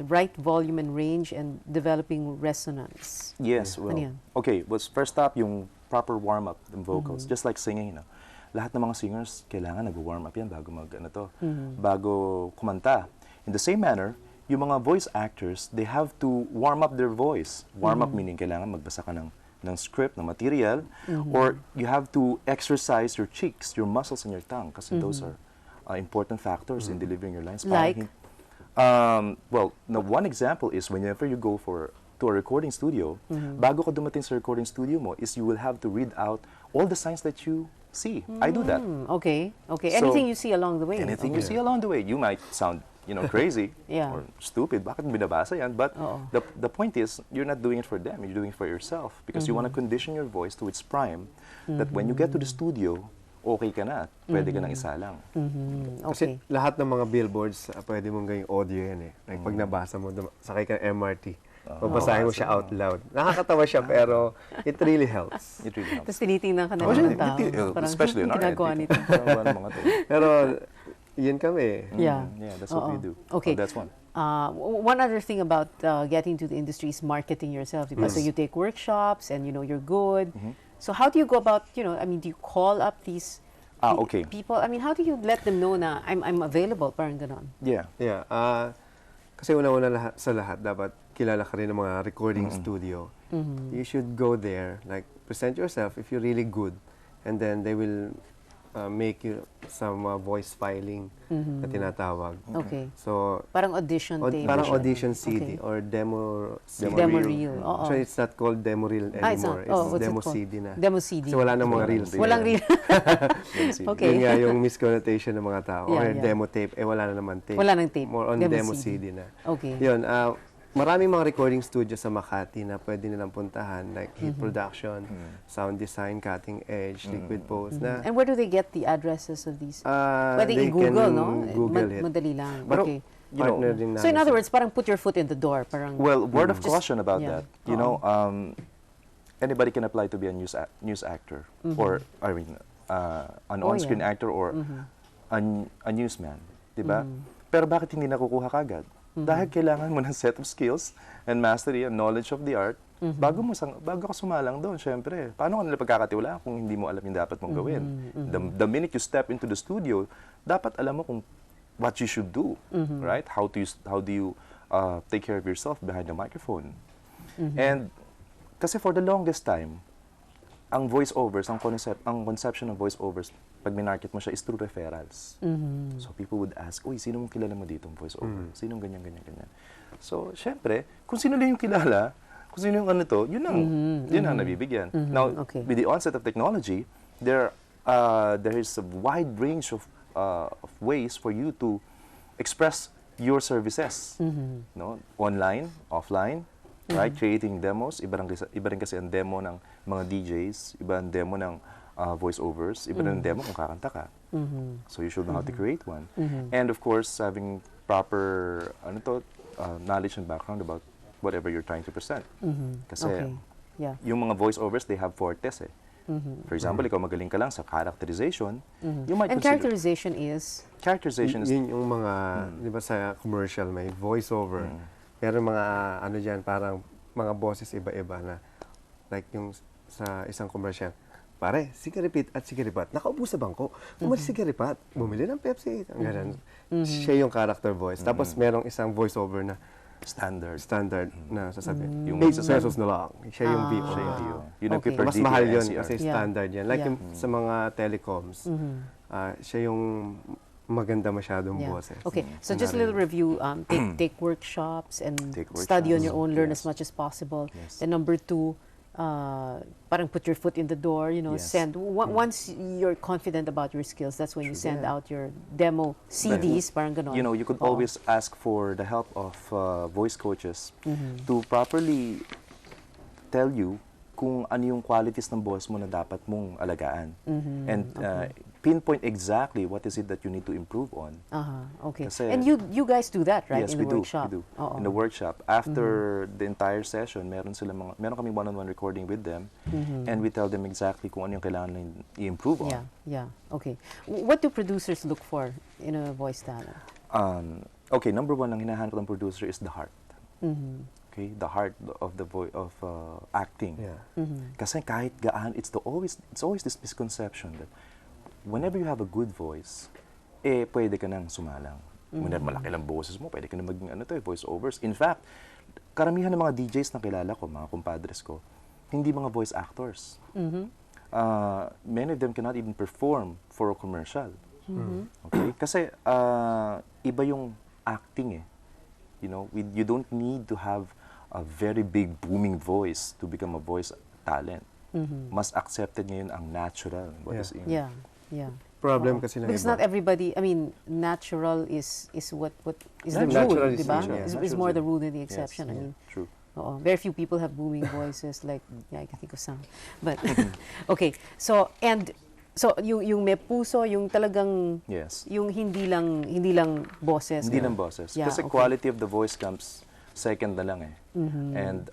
Speaker 10: the right volume and range, and developing resonance.
Speaker 11: Yes, well, okay, first up, yung proper warm-up ng vocals, just like singing, lahat ng mga singers, kailangan nag-warm up yan bago bago kumanta. In the same manner, yung mga voice actors, they have to warm up their voice. Warm up meaning kailangan magbasa ka ng script, ng material, or you have to exercise your cheeks, your muscles, and your tongue, kasi those are important factors in delivering your lines.
Speaker 10: Like?
Speaker 11: Well, one example is whenever you go to a recording studio, bago ka dumating sa recording studio mo, is you will have to read out all the signs that you see. I do that.
Speaker 10: Okay.
Speaker 11: So,
Speaker 10: anything you see along the way.
Speaker 11: Anything you see along the way. You might sound crazy
Speaker 10: Yeah.
Speaker 11: or stupid. Bakit binabasa yan? But the point is, you're not doing it for them. You're doing it for yourself because you want to condition your voice to its prime that when you get to the studio, okay ka na. Pwede ka nang isalang.
Speaker 1: Kasi lahat ng mga billboards, pwede mong gawing audio yan eh. Like pag nabasa mo, sakay ka ng MRT, babasahin mo siya out loud. Nakakatawa siya pero it really helps.
Speaker 11: It really helps.
Speaker 10: Tapos tinitingnan ka na ng tao.
Speaker 11: Especially in our
Speaker 10: ginagawa nito.
Speaker 1: Pero yun kami.
Speaker 10: Yeah.
Speaker 11: Yeah, that's what we do.
Speaker 10: Okay.
Speaker 11: That's one.
Speaker 10: One other thing about getting to the industry is marketing yourself. So you take workshops and you're good. So how do you go about, do you call up these people? I mean, how do you let them know na I'm available? Parang ganon.
Speaker 11: Yeah.
Speaker 1: Yeah. Kasi una-una sa lahat, dapat kilala ka rin ng mga recording studio. You should go there, like present yourself if you're really good. And then they will make you some voice filing na tinatawag.
Speaker 10: Okay.
Speaker 1: So
Speaker 10: parang audition tape.
Speaker 1: Parang audition CD or demo CD.
Speaker 10: Demo reel.
Speaker 1: So it's not called demo reel anymore. It's demo CD na.
Speaker 10: Demo CD.
Speaker 1: Kasi wala na mga reels.
Speaker 10: Walang reel.
Speaker 1: Okay. Yun nga yung misconnotation ng mga tao. Or demo tape, wala na naman tape.
Speaker 10: Wala nang tape.
Speaker 1: More on demo CD na.
Speaker 10: Okay.
Speaker 1: Yun, maraming mga recording studio sa Makati na pwede nilang puntahan, like Hit Production, Sound Design, Cutting Edge, Liquid Pose.
Speaker 10: And where do they get the addresses of these? Pwede
Speaker 1: They
Speaker 10: i-Google,
Speaker 1: can
Speaker 10: no?
Speaker 1: Google it.
Speaker 10: Madali lang.
Speaker 1: But,
Speaker 10: Okay.
Speaker 1: partner din
Speaker 10: So in
Speaker 1: namin
Speaker 10: other words, parang put your foot in the door. Parang
Speaker 11: Well, word of caution about that. Anybody can apply to be a news actor or an on-screen actor or a newsman, di ba? Pero bakit hindi nakukuha kagad? Dahil kailangan mo ng set of skills and mastery and knowledge of the art bago ka sumalang doon, syempre. Paano ka nila pagkakatiwalaan kung hindi mo alam yung dapat mong gawin? The minute you step into the studio, dapat alam mo kung what you should do, right? How do you take care of yourself behind the microphone? And kasi for the longest time, ang voiceovers, ang conception of voiceovers, pag minarket mo siya is through referrals. So people would ask, uy, sino mong kilala mo dito ang voiceover? Sinong ganyan, ganyan, ganyan? So, syempre, kung sino lang yung kilala, kung sino yung ano to, yun ang nabibigyan. Now, with the onset of technology, there is a wide range of ways for you to express your services. No? Online, offline, right? Creating demos. Iba rin kasi ang demo ng mga DJs, iba ang demo ng voiceovers, iba rin ang demo kung kakanta ka. So you should know how to create one. And of course, having proper knowledge and background about whatever you're trying to present. Kasi yung mga voiceovers, they have fortes eh. For example, ikaw magaling ka lang sa characterization, you might
Speaker 10: characterization is?
Speaker 1: Characterization is... Yun yung mga, di ba sa commercial, may voiceover. Pero mga, dyan, parang mga boses iba-iba na, like yung sa isang commercial, pare, sigaripit at sigaripat, nakaupo sa bangko, umalis sigaripat, bumili ng Pepsi, ganyan. Siya yung character voice. Tapos merong isang voiceover na, standard na sasabihin. Yung 8 pesos na lang. Siya yung VO. Mas mahal yun kasi standard yan. Like yung sa mga telecoms, siya yung maganda masyadong boses.
Speaker 10: Okay, so just a little review. Take workshops and study on your own, learn as much as possible. Then number 2, parang put your foot in the door, send. Once you're confident about your skills, that's when you send out your demo CDs, parang ganon.
Speaker 11: You could always ask for the help of voice coaches to properly tell you kung ano yung qualities ng boss mo na dapat mong alagaan. And pinpoint exactly what is it that you need to improve on.
Speaker 10: Okay. Kasi, and you guys do that, right?
Speaker 11: Yes,
Speaker 10: in the workshop?
Speaker 11: We do. In the workshop. After the entire session, meron kami one-on-one recording with them, and we tell them exactly kung ano yung kailangan i-improve on.
Speaker 10: Yeah. Okay. What do producers look for in a voice talent?
Speaker 11: Okay, number 1 ang hinahanap ng producer is the heart. Okay, the heart of the acting. Kasi kahit gaan, it's always this misconception that whenever you have a good voice, pwede ka nang sumalang. Whenever malaki lang boses mo, pwede ka nang maging voice-overs. In fact, karamihan ng mga DJs na kilala ko, mga kumpadres ko, hindi mga voice actors. Many of them cannot even perform for a commercial. Okay? Kasi iba yung acting eh. You don't need to have a very big booming voice to become a voice talent. Mas accepted ngayon ang natural.
Speaker 10: Yeah.
Speaker 1: problem kasi ng
Speaker 10: Because
Speaker 1: iba.
Speaker 10: not everybody, I mean, natural is what is the
Speaker 1: Natural
Speaker 10: rule,
Speaker 1: is
Speaker 10: diba?
Speaker 1: natural, yeah.
Speaker 10: Is more the rule than the exception. I
Speaker 11: yeah,
Speaker 10: mean,
Speaker 11: true.
Speaker 10: very few people have booming voices like, yeah, I can think of some. But, okay, so yung may puso, yung talagang,
Speaker 11: Yes.
Speaker 10: yung hindi lang boses.
Speaker 11: Hindi lang boses.
Speaker 10: Yeah,
Speaker 11: Kasi
Speaker 10: okay.
Speaker 11: quality of the voice comes second na lang eh. And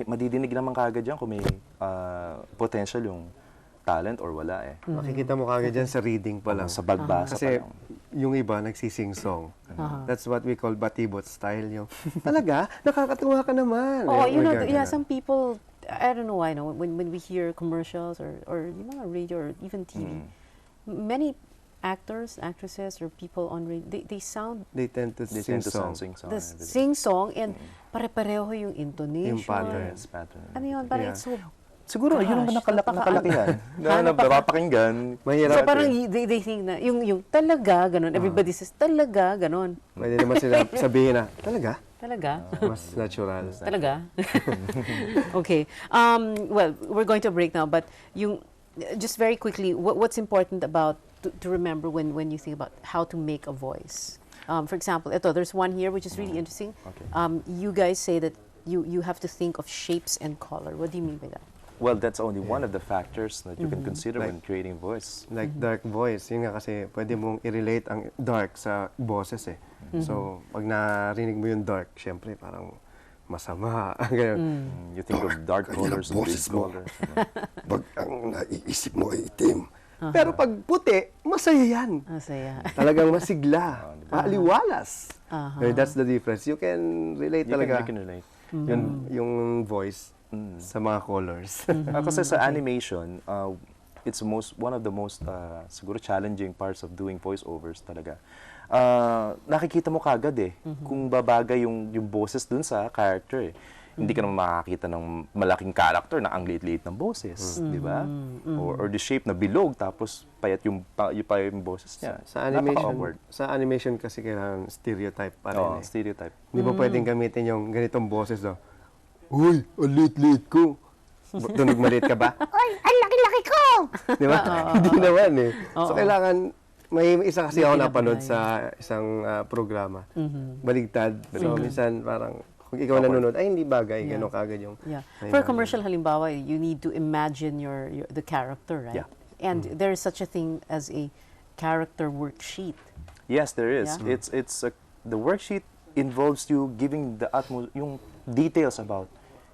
Speaker 11: madidinig naman kagad yan kung may potential yung talent or wala eh.
Speaker 1: Makikita mo kagad dyan sa reading pa lang.
Speaker 11: Sa pagbasa
Speaker 1: Kasi
Speaker 11: pa lang.
Speaker 1: yung iba nagsising-song. That's what we call batibot style. Yung, talaga? Nakakatuwa ka naman.
Speaker 10: Oh,
Speaker 1: Eh,
Speaker 10: you know,
Speaker 1: magagana.
Speaker 10: some people, I don't know why, no, when we hear commercials or yung mga radio or even TV, many actors, actresses, or people on radio, they sound
Speaker 1: They tend to sing song.
Speaker 10: sing song and pare-pareho yung intonation.
Speaker 1: Yung pattern.
Speaker 10: Ano yun? Parang
Speaker 1: Yeah.
Speaker 10: it's so...
Speaker 11: Siguro, yun ang
Speaker 10: Gosh,
Speaker 11: nakalakihan. napapakinggan.
Speaker 10: So parang they think na, yung talaga, ganun. Everybody says, talaga, ganun.
Speaker 1: Pwede naman sila sabihin na, talaga?
Speaker 10: Talaga?
Speaker 1: Mas natural.
Speaker 10: Talaga? Okay. Well, we're going to break now, but just very quickly, what's important about to remember when you think about how to make a voice? For example, there's one here which is really interesting.
Speaker 11: Okay.
Speaker 10: You guys say that you have to think of shapes and color. What do you mean by that?
Speaker 11: Well, that's only one of the factors that you can consider when creating voice.
Speaker 1: Like dark voice, yun nga kasi pwede mong i-relate ang dark sa boses eh. So, pag narinig mo yung dark, syempre parang masama. Ganun.
Speaker 11: You think of dark colors and big colors.
Speaker 1: Pag ang naiisip mo ay itim. Pero pag puti, masaya yan.
Speaker 10: Masaya.
Speaker 1: Talagang masigla, maaliwalas. That's the difference. You can relate talaga.
Speaker 11: You can relate.
Speaker 1: Yung voice sa mga colors.
Speaker 11: Kasi sa animation, it's one of the most siguro challenging parts of doing voiceovers talaga. Nakikita mo kagad eh kung babagay yung boses dun sa character eh. Hindi ka naman makakita ng malaking character na ang liit-liit ng boses, di ba? Or the shape na bilog tapos payat yung boses niya.
Speaker 1: Sa animation kasi kailangan stereotype pa rin eh.
Speaker 11: Stereotype.
Speaker 1: Hindi mo pwedeng gamitin yung ganitong boses do. Uy, ang liit-liit ko. Tunog maliit ka ba?
Speaker 13: Ay, ang laki-laki ko!
Speaker 1: Di ba? Hindi naman eh. So kailangan, may isa kasi ako napanood sa isang programa. Baligtad. So minsan parang, kung ikaw nanonood, ay hindi bagay, gano'n kagad yung...
Speaker 10: For a commercial, halimbawa, you need to imagine the character, right?
Speaker 11: Yeah.
Speaker 10: And there is such a thing as a character worksheet.
Speaker 11: Yes, there is.
Speaker 10: Yeah.
Speaker 11: The worksheet involves you giving the yung details about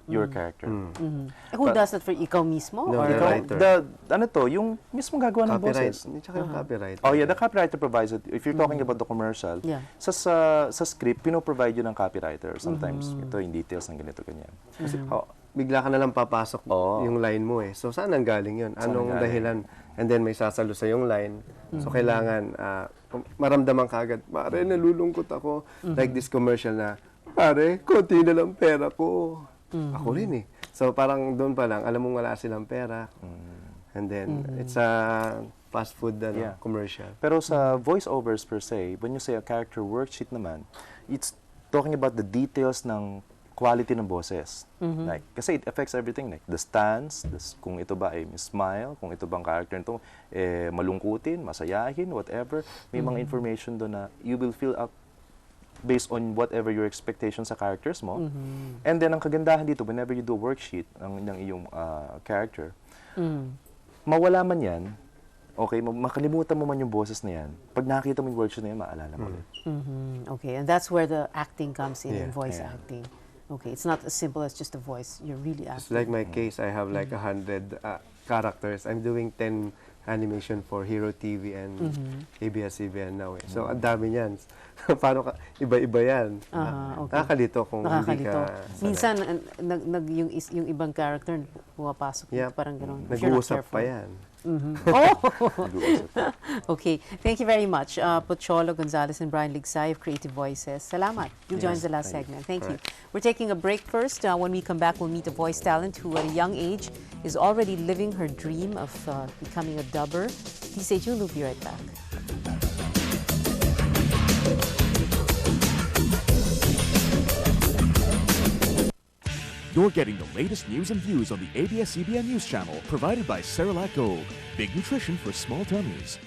Speaker 11: your character.
Speaker 10: Who does that for ikaw mismo?
Speaker 1: No,
Speaker 10: or
Speaker 1: the writer.
Speaker 11: Yung mismo gagawa ng boses.
Speaker 1: Tsaka yung copyright.
Speaker 11: Oh yeah, the copywriter provides it. If you're talking about the commercial, sa script, pino-provide yun ng copywriter. Sometimes, ito yung details ng ganito, ganyan.
Speaker 1: Kasi bigla ka na lang papasok yung line mo eh. So saan ang galing yun? Anong dahilan? And then may sasalo sa yung line. So kailangan maramdaman ka agad, pare, nalulungkot ako. Like this commercial na, pare, konti na lang pera ko. Ako rin eh. So parang doon pa lang, alam mong wala silang pera. And then, it's a fast food commercial.
Speaker 11: Pero sa voiceovers per se, when you say a character worksheet naman, it's talking about the details ng quality ng boses. Like, kasi it affects everything. Like the stance, kung ito ba ay smile, kung ito bang character nito, malungkutin, masayahin, whatever. May mga information doon na you will fill up based on whatever your expectations sa characters mo. And then, ang kagandahan dito, whenever you do a worksheet ng iyong character, mawala man yan, okay, makalimutan mo man yung boses na yan, pag nakita mo yung worksheet na yan, maalala mo ulit.
Speaker 10: Okay, and that's where the acting comes in, voice acting. Okay, it's not as simple as just a voice. You're really acting.
Speaker 1: It's like my case, I have like 100 characters. I'm doing 10 animation for Hero TV and ABS-CBN now eh. So, ang dami niyan. Paano ka, iba-iba yan. Nakakalito kung hindi ka sanay.
Speaker 10: Minsan, yung ibang character, pumapasok. Parang gano'n.
Speaker 1: Nag-uusap pa yan.
Speaker 10: Okay, thank you very much. Pocholo Gonzalez and Brian Ligsay of Creative Voices. Salamat. You joined the last segment. Thank you. We're taking a break first. When we come back, we'll meet a voice talent who at a young age is already living her dream of becoming a dubber. Please stay tuned. We'll be right back.
Speaker 9: You're getting the latest news and views on the ABS-CBN News Channel, provided by Cerelac Gold. Big nutrition for small tummies.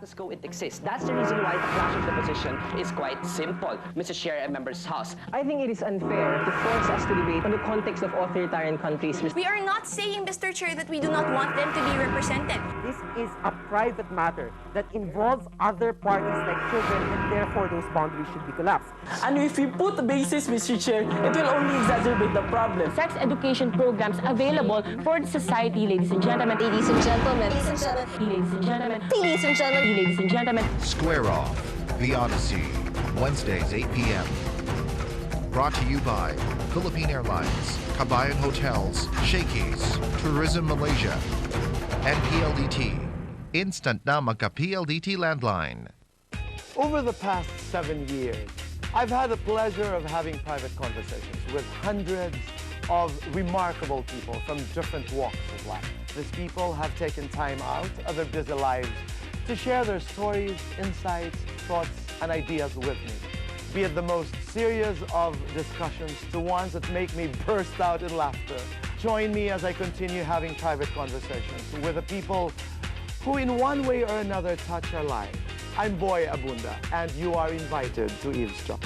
Speaker 7: status quo, it exists. That's the reason why the clash of the position is quite simple, Mr. Chair and Members House.
Speaker 8: I think it is unfair to force us to debate on the context of authoritarian countries.
Speaker 22: We are not saying, Mr. Chair, that we do not want them to be represented.
Speaker 12: This is a private matter that involves other parties like children, and therefore those boundaries should be collapsed.
Speaker 7: And if we put the basis, Mr. Chair, it will only exacerbate the problem.
Speaker 22: Sex education programs available for the society, ladies and gentlemen. Ladies and gentlemen. Ladies and gentlemen. Ladies and gentlemen. Ladies and gentlemen. Ladies and gentlemen.
Speaker 14: Square Off, The Odyssey, Wednesdays, 8 p.m. Brought to you by Philippine Airlines, Kabayan Hotels, Shakey's, Tourism Malaysia, and PLDT. Instant na magka-PLDT landline.
Speaker 15: Over the past 7 years, I've had the pleasure of having private conversations with hundreds of remarkable people from different walks of life. These people have taken time out of their busy lives to share their stories, insights, thoughts, and ideas with me. Be it the most serious of discussions to ones that make me burst out in laughter. Join me as I continue having private conversations with the people who in one way or another touch our lives. I'm Boy Abunda, and you are invited to eavesdrop.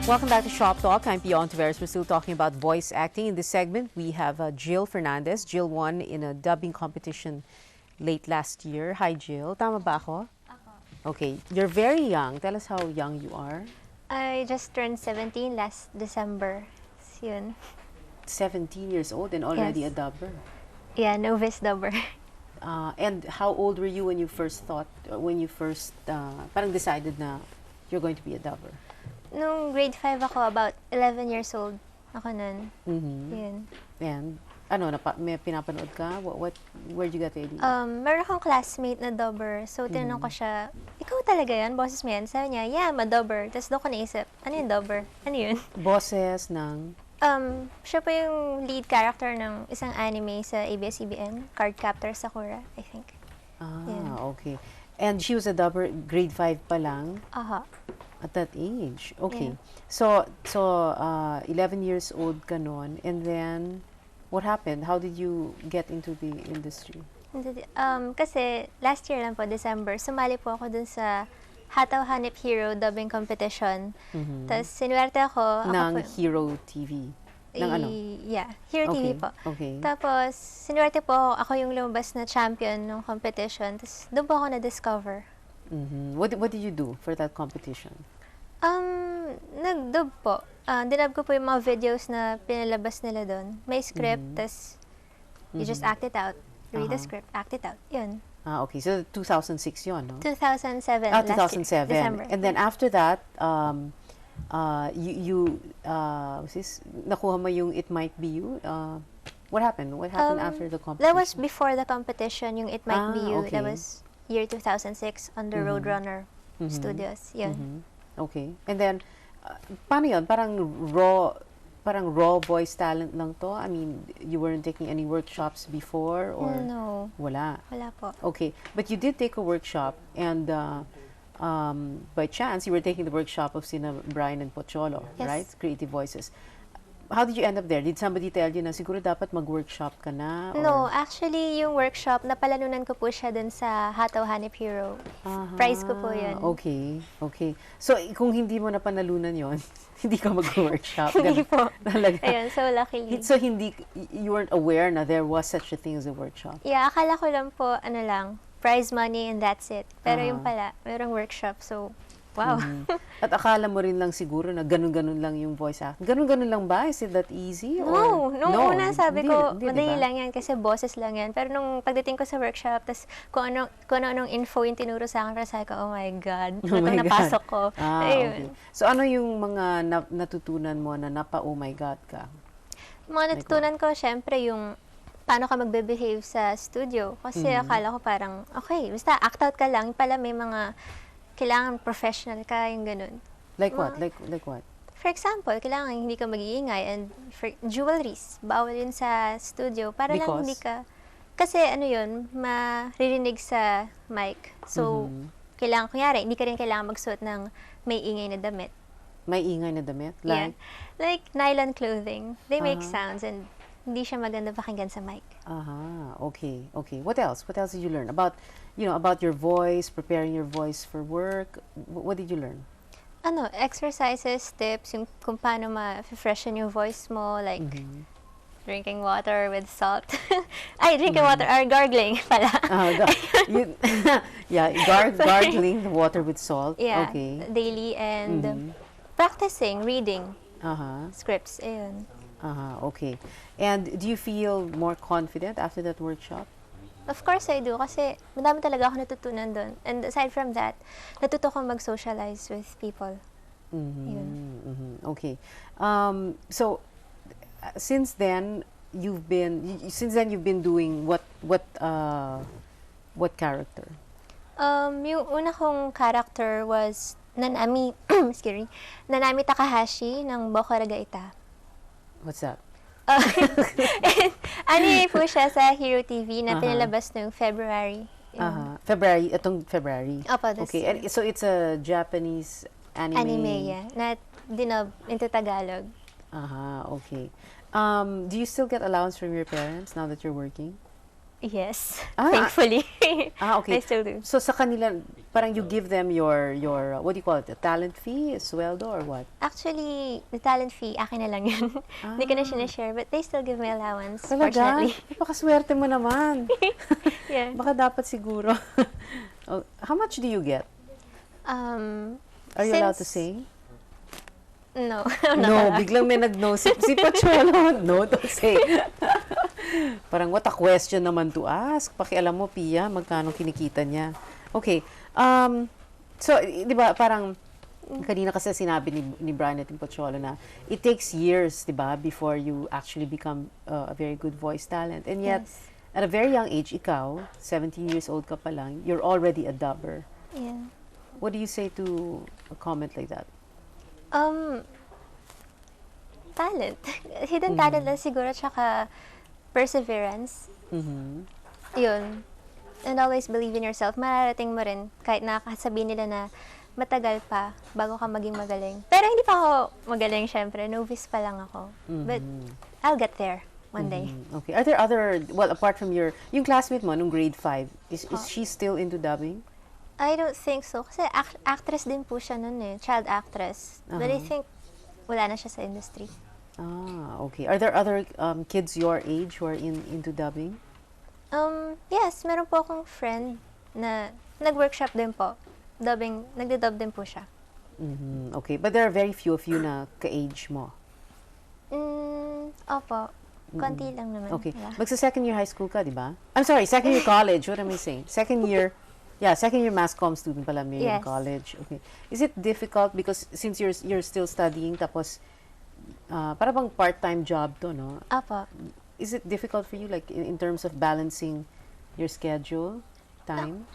Speaker 10: Welcome back to Shop Talk. I'm Pio Ontiveros. We're still talking about voice acting. In this segment, we have Jill Fernandez. Jill won in a dubbing competition late last year. Hi, Jill. Tama ba ako? Okay. You're very young. Tell us how young you are.
Speaker 16: I just turned 17 last December. Yun.
Speaker 10: 17 years old and already
Speaker 16: Yes.
Speaker 10: a dubber.
Speaker 16: Yeah, novice dubber.
Speaker 10: And how old were you when you first parang decided na you're going to be a dubber?
Speaker 16: Nung grade 5 ako, about 11 years old ako nun. Yun.
Speaker 10: And ano, may pinapanood ka? Where'd you get the idea?
Speaker 16: Meron akong classmate na dubber. So, tinanong ko siya, ikaw talaga yan? Boses mo yan? Sabi niya, yeah, I'm a dubber. Tapos doon ko naisip, ano yung dubber? Ano yun?
Speaker 10: Boses ng?
Speaker 16: Siya po yung lead character ng isang anime sa ABS-CBN, Cardcaptor Sakura, I think.
Speaker 10: Okay. And she was a dubber, grade 5 pa lang?
Speaker 16: Aha.
Speaker 10: At that age. Okay.
Speaker 16: Yeah.
Speaker 10: So 11 years old ka noon, and then what happened? How did you get into the industry?
Speaker 16: Kasi last year lang po, December, sumali po ako dun sa Hataw Hanip Hero dubbing competition. Tapos sinuwerte ako.
Speaker 10: Ng Hero TV? Ng ano?
Speaker 16: Yeah, Hero TV po.
Speaker 10: Okay.
Speaker 16: Tapos sinuwerte po ako yung lumabas na champion ng competition. Tapos doon po ako na-discover.
Speaker 10: What did you do for that competition?
Speaker 16: Nag-dub po. Dinub ko po yung mga videos na pinalabas nila doon. May script, tas you just act it out. Read the script, act it out. Yun.
Speaker 10: Okay. So 2006 yun, no?
Speaker 16: 2007.
Speaker 10: 2007.
Speaker 16: December.
Speaker 10: And then after that, nakuha mo yung It Might Be You? What happened? What happened after the competition?
Speaker 16: That was before the competition, yung It Might Be You.
Speaker 10: Okay.
Speaker 16: That was year 2006 on the Roadrunner Studios. Yun.
Speaker 10: Okay. And then, paano yun? Parang raw voice talent lang to? I mean, you weren't taking any workshops before? Or
Speaker 16: No.
Speaker 10: Wala?
Speaker 16: Wala po.
Speaker 10: Okay. But you did take a workshop, and by chance, you were taking the workshop of Sina Brian and Pocholo,
Speaker 16: Yes.
Speaker 10: right? Creative Voices. How did you end up there? Did somebody tell you na siguro dapat mag-workshop ka na? Or?
Speaker 16: No, actually, yung workshop, napalanunan ko po siya dun sa Hataw Hanip Hero. Prize ko po yun.
Speaker 10: Okay, okay. So, kung hindi mo napanalunan yon, hindi ka mag-workshop?
Speaker 16: Hindi po.
Speaker 10: Talaga?
Speaker 16: Ayun, so luckily.
Speaker 10: So, you weren't aware na there was such a thing as a workshop?
Speaker 16: Yeah, akala ko lang po, prize money and that's it. Pero yung pala, mayroong workshop, so Wow.
Speaker 10: At akala mo rin lang siguro na ganun-ganun lang yung voice acting. Ganun-ganun lang ba? Is it that easy?
Speaker 16: No, nung una sabi ko,
Speaker 10: hindi,
Speaker 16: madali
Speaker 10: diba?
Speaker 16: lang yan kasi boses lang yan. Pero nung pagdating ko sa workshop, tas kung ano-anong info yung tinuro sa akin, para sabi ko, oh my God,
Speaker 10: Oh my God.
Speaker 16: napasok ko.
Speaker 10: Okay. So ano yung mga natutunan mo na napa-oh my God ka?
Speaker 16: Mga natutunan ko, syempre, yung paano ka magbe-behave sa studio. Kasi akala ko parang, okay, basta act out ka lang. Pala may mga kailangan professional ka, yung ganun.
Speaker 10: Like what? Like what?
Speaker 16: For example, kailangan hindi ka mag-iingay and for jewelries, bawal yun sa studio. Para lang hindi ka, kasi ano yun, maririnig sa mic. So, kailangan, kunyari, hindi ka rin kailangan magsuot ng may ingay na damit.
Speaker 10: May ingay na damit?
Speaker 16: Like? Yeah. Like nylon clothing. They make sounds and hindi siya maganda pakinggan sa mic.
Speaker 10: Okay. What else? What else did you learn? About your voice, preparing your voice for work. What did you learn?
Speaker 16: Exercises, tips, yung kung paano ma-freshen yung voice mo, like drinking water with salt. Drinking water, or gargling pala.
Speaker 10: Gargling the water with salt.
Speaker 16: Yeah,
Speaker 10: okay.
Speaker 16: Daily and practicing, reading scripts. Ayun.
Speaker 10: Okay. And do you feel more confident after that workshop?
Speaker 16: Of course I do, kasi madami talaga ako natutunan doon. And aside from that, natuto ko mag-socialize with people.
Speaker 10: Okay. So since then you've been doing what character?
Speaker 16: Yung una kong character was Nanami, Nanami Takahashi ng Boku Ragaita.
Speaker 10: What's that?
Speaker 16: Anime po siya sa Hero TV na pinalabas noong February.
Speaker 10: Itong February.
Speaker 16: Opo, this
Speaker 10: okay.
Speaker 16: year.
Speaker 10: And so it's a Japanese anime.
Speaker 16: Anime, yeah. Na dinub into Tagalog.
Speaker 10: Okay. Do you still get allowance from your parents now that you're working?
Speaker 16: Yes, thankfully.
Speaker 10: Okay.
Speaker 16: I still do.
Speaker 10: So sa kanila, parang you give them your what do you call it? A talent fee, a sweldo, or what?
Speaker 16: Actually, the talent fee, akin na lang yun. Hindi ko na sinashare, but they still give me allowance,
Speaker 10: Talaga?
Speaker 16: fortunately.
Speaker 10: Napakaswerte mo naman.
Speaker 16: Yeah.
Speaker 10: Baka dapat siguro. How much do you get? Are you allowed to say?
Speaker 16: No.
Speaker 10: No, biglang may nag-no. Si Pacholo, no, don't say. Parang what a question naman to ask. Pakialam mo, Pia, magkano kinikita niya. Okay. So, di ba, parang kanina kasi sinabi ni Brian at Pacholo na it takes years, di ba, before you actually become a very good voice talent. And yet, at a very young age, ikaw, 17 years old ka pa lang, you're already a dubber.
Speaker 16: Yeah.
Speaker 10: What do you say to a comment like that?
Speaker 16: Talent. Hidden talent lang siguro, tsaka perseverance. Yun. And always believe in yourself. Mararating mo rin, kahit nakakasabihin nila na matagal pa bago ka maging magaling. Pero hindi pa ako magaling, syempre. Novice pa lang ako. But I'll get there one day.
Speaker 10: Okay. Are there other, well, apart from yung classmate mo nung grade 5, is she still into dubbing?
Speaker 16: I don't think so. Kasi actress din po siya nun eh. Child actress. But I think wala na siya sa industry.
Speaker 10: Okay. Are there other kids your age who are into dubbing?
Speaker 16: Yes. Meron po akong friend na nag-workshop din po. Dubbing, nagde-dub din po siya.
Speaker 10: Okay. But there are very few of you na ka-age mo.
Speaker 16: Opo. Konti lang naman.
Speaker 10: Okay. Magsa-second year high school ka, di ba? I'm sorry, second year college. What am I saying? Second year mass comm student pala mo in college. Okay. Is it difficult because since you're still studying tapos para bang part-time job to, no?
Speaker 16: Apo.
Speaker 10: Is it difficult for you like in terms of balancing your schedule, time?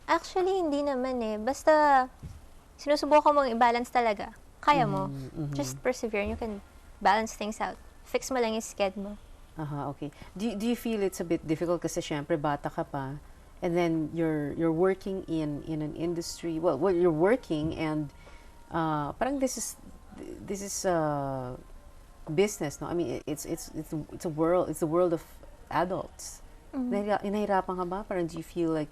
Speaker 16: Actually hindi naman eh. Basta sinusubukan mong i-balance talaga. Kaya mo. Just persevere and you can balance things out. Fix mo lang yung schedule mo.
Speaker 10: Okay. Do you feel it's a bit difficult kasi syempre bata ka pa? And then you're working in an industry. Well, you're working and parang this is business, no? I mean, it's a world. It's the world of adults. Inahirapan ka ba? Parang do you feel like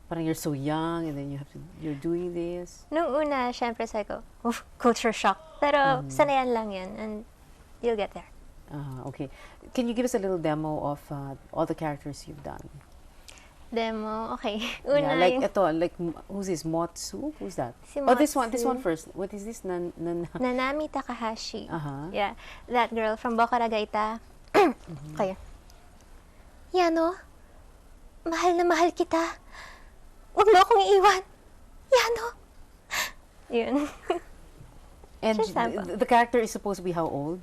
Speaker 10: parang you're so young and then you're doing this?
Speaker 16: Nung una, syempre sabi ko, culture shock. Pero sanayan lang yan and you'll get there.
Speaker 10: Okay. Can you give us a little demo of all the characters you've done?
Speaker 16: Demo, okay.
Speaker 10: Yeah,
Speaker 16: Una
Speaker 10: like
Speaker 16: yung
Speaker 10: ito, like who's this? Motsu? Who's that?
Speaker 16: Si
Speaker 10: Oh, this one
Speaker 16: Motsu.
Speaker 10: first. What is this?
Speaker 16: Nanami Takahashi.
Speaker 10: Uh-huh.
Speaker 16: Yeah, that girl from Bocaragaita. Okay. Yano, mahal na mahal kita. Huwag mo akong iiwan. Yano. Yun.
Speaker 10: And
Speaker 16: Just sample.
Speaker 10: the character is supposed to be how old?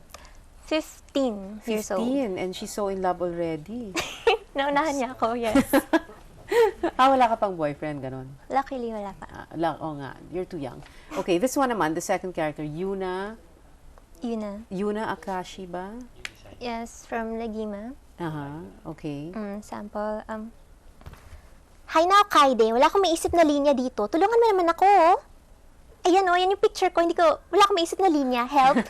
Speaker 16: 15 years old.
Speaker 10: 15, and she's so in love already.
Speaker 16: Naunahan niya ako, yes.
Speaker 10: Wala ka pang boyfriend, ganon?
Speaker 16: Luckily, wala pa.
Speaker 10: Oh nga, you're too young. Okay, this one naman, the second character, Yuna Akashi ba?
Speaker 16: Yes, from Lagima.
Speaker 10: Okay.
Speaker 16: Sample. Hi now, Kaide. Wala akong maisip na linya dito. Tulungan mo naman ako, oh. Ayan, oh, yan yung picture ko. Wala akong maisip na linya. Help.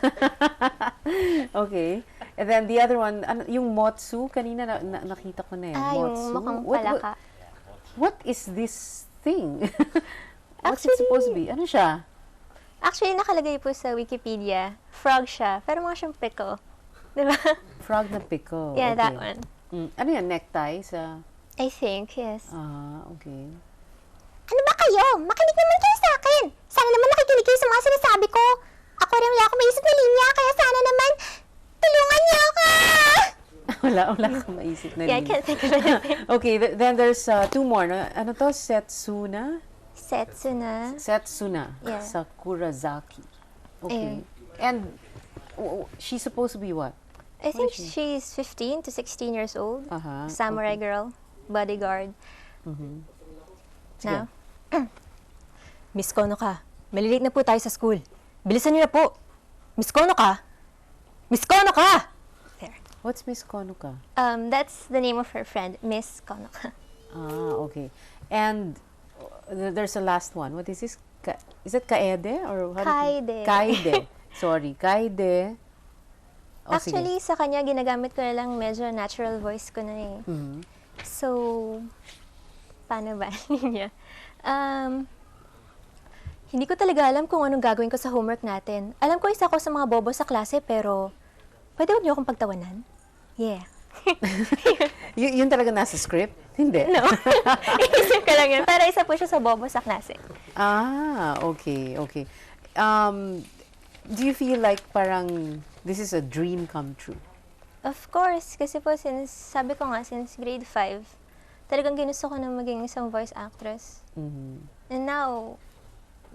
Speaker 10: Okay. And then the other one, yung Motsu, kanina nakita ko na
Speaker 16: Motsu. Yung mukhang palaka.
Speaker 10: What is this thing? What's it supposed to be? Ano siya?
Speaker 16: Actually, nakalagay po sa Wikipedia. Frog siya. Pero mukha siyang pickle. Diba?
Speaker 10: Frog na pickle.
Speaker 16: Yeah,
Speaker 10: okay.
Speaker 16: that one.
Speaker 10: Ano yan? Necktie sa...
Speaker 16: I think, yes.
Speaker 10: Okay.
Speaker 16: Ano ba kayo? Makinig naman kayo sa akin. Sana naman nakikinig kayo sa mga sinasabi ko. Ako rin wala akong maisip na linya, kaya sana naman tulungan niyo ako!
Speaker 10: wala akong maisip na linya.
Speaker 16: Yeah, I can't think of anything.
Speaker 10: Okay, then there's two more. Ano to? Setsuna? Setsuna.
Speaker 16: Yeah.
Speaker 10: Sakurazaki. Okay. And she's supposed to be what?
Speaker 16: I think she's 15 to 16 years old. Samurai girl. Bodyguard. Now, Miss Kono ka. Malilate na po tayo sa school. Bilisan niyo na po. Miss Kono ka. Miss Kono ka! There.
Speaker 10: What's Miss Kono ka?
Speaker 16: That's the name of her friend, Miss Kono ka.
Speaker 10: Okay. And there's a last one. What is this? Is it Kaede? Or
Speaker 16: Kaide.
Speaker 10: Kaide. Sorry. Kaide.
Speaker 16: Actually, sa kanya, ginagamit ko na lang medyo natural voice ko na eh. So, paano ba niya? Hindi ko talaga alam kung anong gagawin ko sa homework natin. Alam ko isa ko sa mga bobo sa klase, pero pwede huwag niyo akong pagtawanan? Yeah.
Speaker 10: Yun talaga nasa script? Hindi?
Speaker 16: No. Iisip ka lang yun. Para isa po siya sa bobo sa klase.
Speaker 10: Okay. Do you feel like parang this is a dream come true?
Speaker 16: Of course. Kasi po, sabi ko nga, since grade 5, talagang ginusto ko na maging isang voice actress. And now,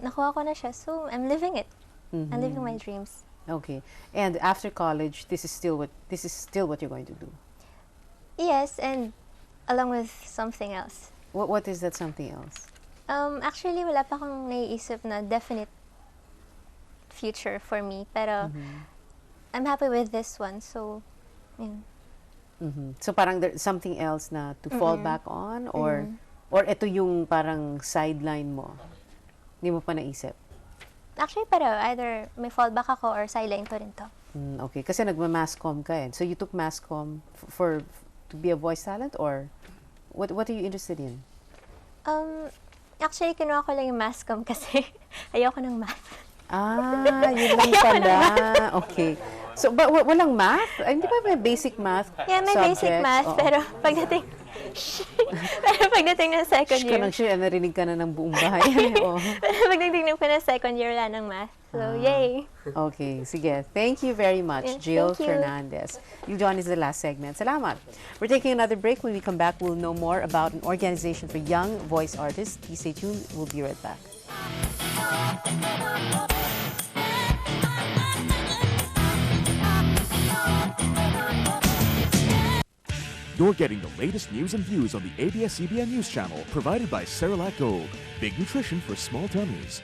Speaker 16: nakuha ko na siya. So, I'm living it. I'm living my dreams.
Speaker 10: Okay. And after college, this is still what you're going to do?
Speaker 16: Yes, and along with something else.
Speaker 10: What is that something else?
Speaker 16: Actually, wala pa akong naiisip na definite future for me. Pero, I'm happy with this one. So, yun.
Speaker 10: So parang there's something else na to fall back on? Or ito yung parang sideline mo? Hindi mo pa naisip?
Speaker 16: Actually, pero either may fallback ako or sideline ko rin to.
Speaker 10: Okay. Kasi nagma-masscom ka eh. So you took masscom to be a voice talent? Or what are you interested in?
Speaker 16: Actually, kinuha ko lang yung masscom kasi ayoko ng math.
Speaker 10: Yun lang pala. Okay. So, but walang math? Hindi ba may basic math
Speaker 16: Yeah, may
Speaker 10: subjects?
Speaker 16: basic math, pero pagdating ng second year.
Speaker 10: Narinig ka na ng buong bahay.
Speaker 16: Pero pagdating ng second year, wala ng math. So, yay!
Speaker 10: Okay, sige. Thank you very much,
Speaker 16: Yeah,
Speaker 10: Jill
Speaker 16: thank you.
Speaker 10: Fernandez. You join us the last segment. Salamat. We're taking another break. When we come back, we'll know more about an organization for young voice artists. Please stay tuned. We'll be right back.
Speaker 9: You're getting the latest news and views on the ABS-CBN News Channel, provided by Cerelac Gold. Big nutrition for small tummies.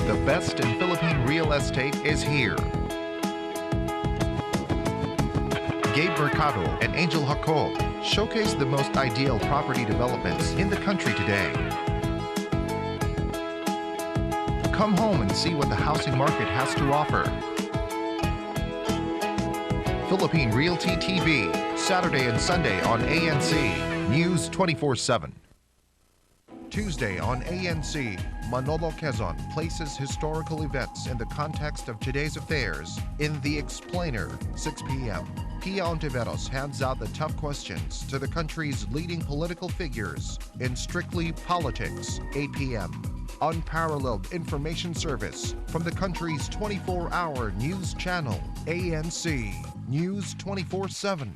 Speaker 14: The best in Philippine real estate is here. Gabe Mercado and Angel Jacob showcase the most ideal property developments in the country today. Come home and see what the housing market has to offer. Philippine Realty TV, Saturday and Sunday on ANC, News 24/7. Tuesday on ANC, Manolo Quezon places historical events in the context of today's affairs in The Explainer, 6 p.m. Pia Ontiveros hands out the tough questions to the country's leading political figures in Strictly Politics, 8 p.m. Unparalleled information service from the country's 24-hour news channel, ANC, News 24/7.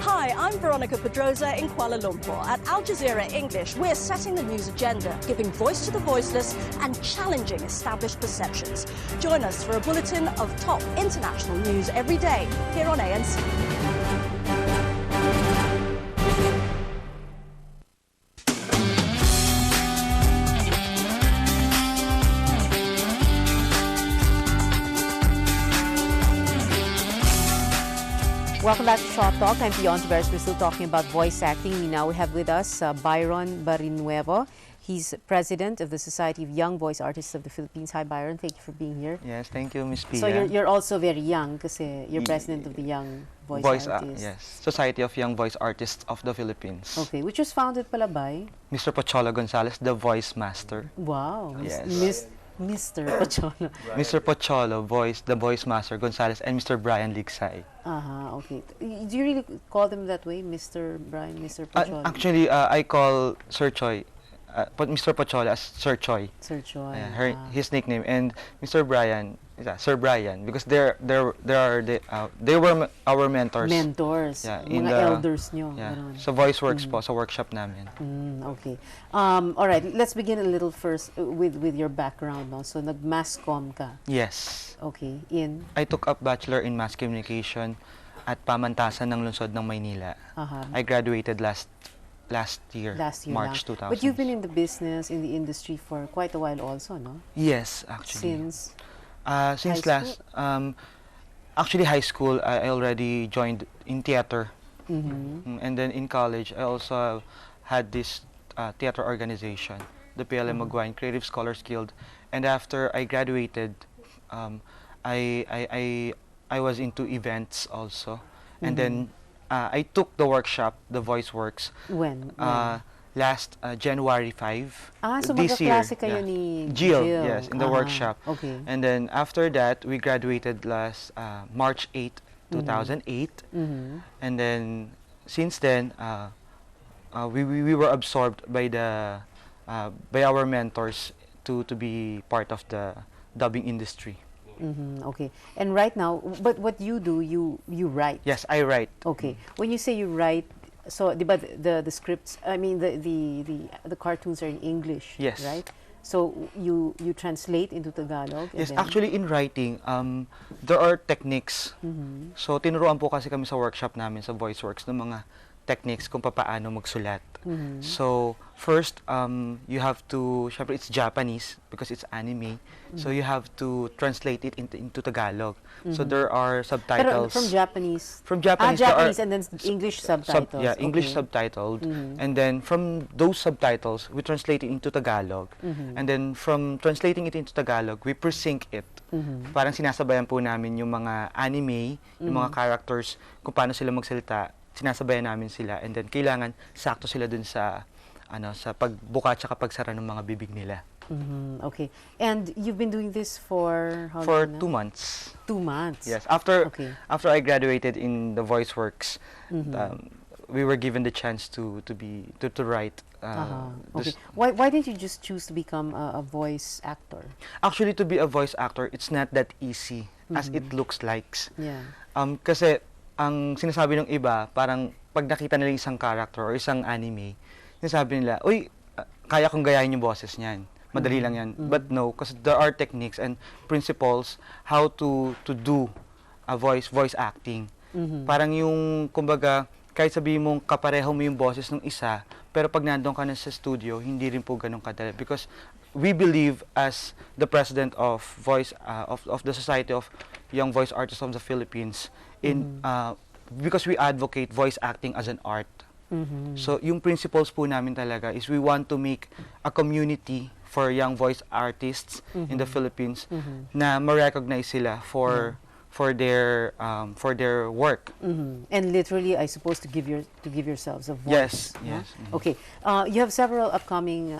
Speaker 2: Hi, I'm Veronica Pedroza in Kuala Lumpur. At Al Jazeera English, we're setting the news agenda, giving voice to the voiceless and challenging established perceptions. Join us for a bulletin of top international news every day here on ANC.
Speaker 10: Welcome back to Shop Talk. I'm Pia Ontiveros. We're still talking about voice acting. We now have with us Byron Barinuevo. He's president of the Society of Young Voice Artists of the Philippines. Hi, Byron. Thank you for being here.
Speaker 3: Yes, thank you, Miss Pia.
Speaker 10: So you're also very young kasi you're president of the Young Voice Artists.
Speaker 3: Yes, Society of Young Voice Artists of the Philippines.
Speaker 10: Okay, which was founded pala by?
Speaker 3: Mr. Pocholo Gonzalez, the Voicemaster.
Speaker 10: Wow.
Speaker 3: Yes.
Speaker 10: Mr. Pocholo.
Speaker 3: Mr. Pocholo, the Voicemaster Gonzalez, and Mr. Brian Ligsay.
Speaker 10: Okay. Do you really call them that way, Mr. Brian, Mr. Pocholo?
Speaker 3: Actually, I call Sir Choi, Mr. Pocholo as Sir Choi.
Speaker 10: Sir Choi.
Speaker 3: His nickname, and Mr. Brian, Sir Brian, because they were our mentors.
Speaker 10: Mentors.
Speaker 3: Yeah,
Speaker 10: mga elders nyo.
Speaker 3: Yeah. So voice works po sa workshop namin.
Speaker 10: Okay. All right. Let's begin a little first with your background. No? So nag-masscom ka.
Speaker 3: Yes.
Speaker 10: Okay.
Speaker 3: I took up Bachelor in Mass Communication at Pamantasan ng Lungsod ng Maynila. I graduated last year, March 2000.
Speaker 10: But you've been in the business, in the industry for quite a while also, no?
Speaker 3: Yes, actually.
Speaker 10: Since
Speaker 3: actually high school, I already joined in theater. And then in college, I also had this theater organization, the PLM Magwain Creative Scholars Guild. And after I graduated, I was into events also. And then I took the workshop, the Voice Works.
Speaker 10: When?
Speaker 3: Last January 5
Speaker 10: so
Speaker 3: this year.
Speaker 10: Kayo ni
Speaker 3: Jill, yes, in the workshop.
Speaker 10: Okay.
Speaker 3: And then after that, we graduated last March 8, 2008. And then since then, we were absorbed by by our mentors to be part of the dubbing industry.
Speaker 10: Okay. And right now, but what you do, you write.
Speaker 3: Yes, I write.
Speaker 10: Okay. When you say you write, so the scripts, I mean the cartoons are in English.
Speaker 3: Yes.
Speaker 10: Right. So you translate into Tagalog.
Speaker 3: Yes, actually in writing, there are techniques. So tinuruan po kasi kami sa workshop namin sa VoiceWorks ng mga techniques kung paano magsulat. So first, you have to, syempre it's Japanese because it's anime. So you have to translate it into Tagalog. So there are subtitles.
Speaker 10: Pero from Japanese?
Speaker 3: From Japanese.
Speaker 10: Japanese and then English subtitles.
Speaker 3: English subtitled. And then from those subtitles, we translate it into Tagalog. And then from translating it into Tagalog, we presync it. Parang sinasabayan po namin yung mga anime, yung mga characters, kung paano sila magsalita, sinasabayan namin sila. And then kailangan sakto sila dun sa sa pagbuka at pagsara ng mga bibig nila.
Speaker 10: Okay. And you've been doing this for how long?
Speaker 3: For 2 months.
Speaker 10: 2 months?
Speaker 3: Yes. After I graduated in the VoiceWorks, we were given the chance to write.
Speaker 10: Okay. Why didn't you just choose to become a voice actor?
Speaker 3: Actually, to be a voice actor, it's not that easy as it looks like.
Speaker 10: Yeah.
Speaker 3: Kasi ang sinasabi ng iba, parang pag nakita nila isang character or isang anime, sinasabi nila, uy, kaya kong gayahin yung boses niyan. Madali lang yan. But no, because there are techniques and principles how to do a voice acting. Parang yung, kumbaga, kahit sabihin mong kapareho mo yung boses ng isa, pero pag nandun ka na sa studio, hindi rin po ganun kadali. Because we believe as the president of of the Society of Young Voice Artists of the Philippines, because we advocate voice acting as an art. So yung principles po namin talaga is we want to make a community for young voice artists in the Philippines na ma-recognize sila for their work.
Speaker 10: And literally, I suppose, to give yourselves a voice.
Speaker 3: Yes.
Speaker 10: Okay. You have several upcoming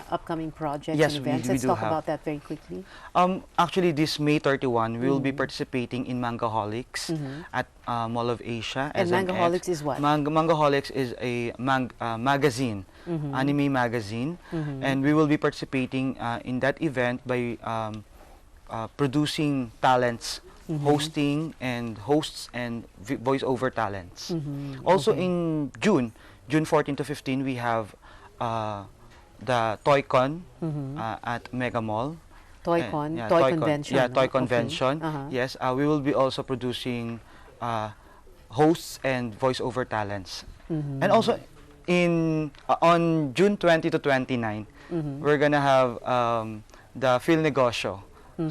Speaker 10: projects
Speaker 3: Yes,
Speaker 10: and events.
Speaker 3: we
Speaker 10: Let's
Speaker 3: do
Speaker 10: talk
Speaker 3: have.
Speaker 10: about that very quickly.
Speaker 3: Actually, this May 31, we will be participating in Mangaholics at Mall of Asia.
Speaker 10: And
Speaker 3: SMX.
Speaker 10: Mangaholics is what?
Speaker 3: Mangaholics is a magazine, anime magazine, and we will be participating in that event by producing talents, hosting and hosts and voiceover talents. Also in June 14 to 15, we have the ToyCon at Mega Mall.
Speaker 10: ToyCon,
Speaker 3: Yeah,
Speaker 10: Toy Convention.
Speaker 3: Yeah, Toy
Speaker 10: Okay.
Speaker 3: Convention. Yes, we will be also producing hosts and voiceover talents. And also on June 20 to 29, we're gonna have the Phil Negosyo.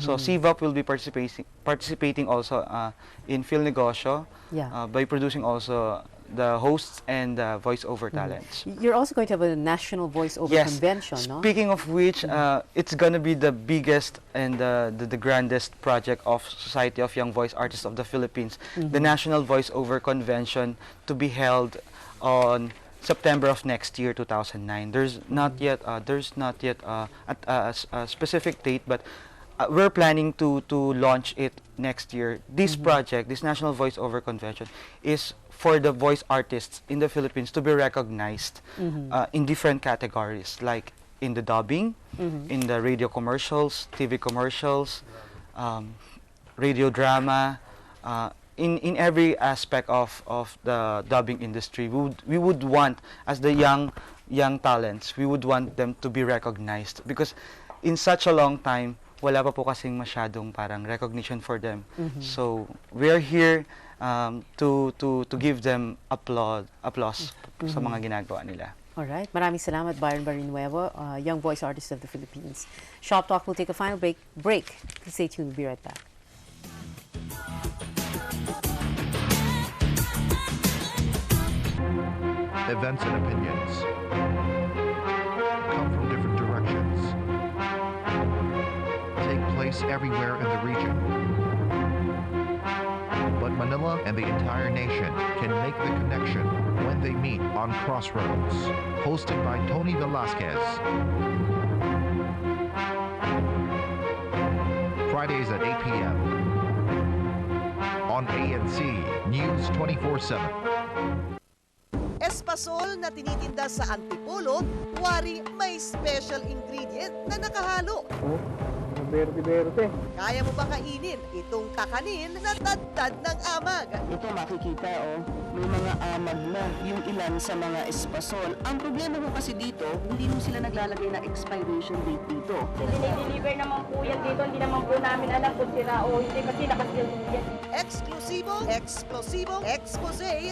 Speaker 3: So CVOP will be participating also in Phil Negosyo by producing also the hosts and the voiceover talents.
Speaker 10: You're also going to have a national voiceover convention, no?
Speaker 3: Speaking of which, it's going to be the biggest and the grandest project of Society of Young Voice Artists of the Philippines, the National Voiceover Convention, to be held on September of next year, 2009. There's not yet a specific date, but we're planning to launch it next year. This project, this National Voiceover Convention, is for the voice artists in the Philippines to be recognized in different categories, like in the dubbing, in the radio commercials, TV commercials, radio drama, in every aspect of the dubbing industry. We would want, as the young talents, we would want them to be recognized, because in such a long time, wala pa po kasing masyadong parang recognition for them. So we're here to give them applause sa mga ginagawa nila.
Speaker 10: Alright. Maraming salamat, Byron Barinuevo, Young Voice Artist of the Philippines. Shop Talk will take a final break. Please stay tuned. We'll be right back.
Speaker 14: Events and opinions come from different directions, take place everywhere in the region. But Manila and the entire nation can make the connection when they meet on Crossroads, hosted by Tony Velasquez. Fridays at 8 p.m. on ANC News 24/7.
Speaker 5: Espasol na tinitinda sa Antipolo, wari may special ingredient na nakahalo.
Speaker 4: Berde-berde.
Speaker 5: Kaya mo ba kainin itong kakanin na tad-tad ng amag?
Speaker 6: Ito makikita, may mga amag na yung ilan sa mga espasol. Ang problema ko kasi dito, hindi mo sila naglalagay na expiration date dito.
Speaker 19: Dinideliver naman po yan dito, hindi naman po namin alam kung sira o hindi kasi nakasil yan.
Speaker 5: Eksklusibo, eksplosibo, expose.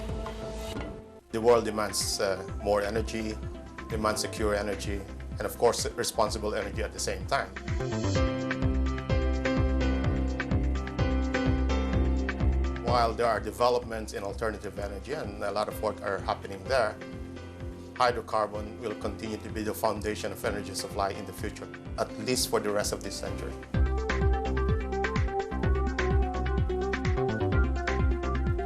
Speaker 17: The world demands more energy, demands secure energy, and of course responsible energy at the same time. While there are developments in alternative energy and a lot of work are happening there, hydrocarbon will continue to be the foundation of energy supply in the future, at least for the rest of this century.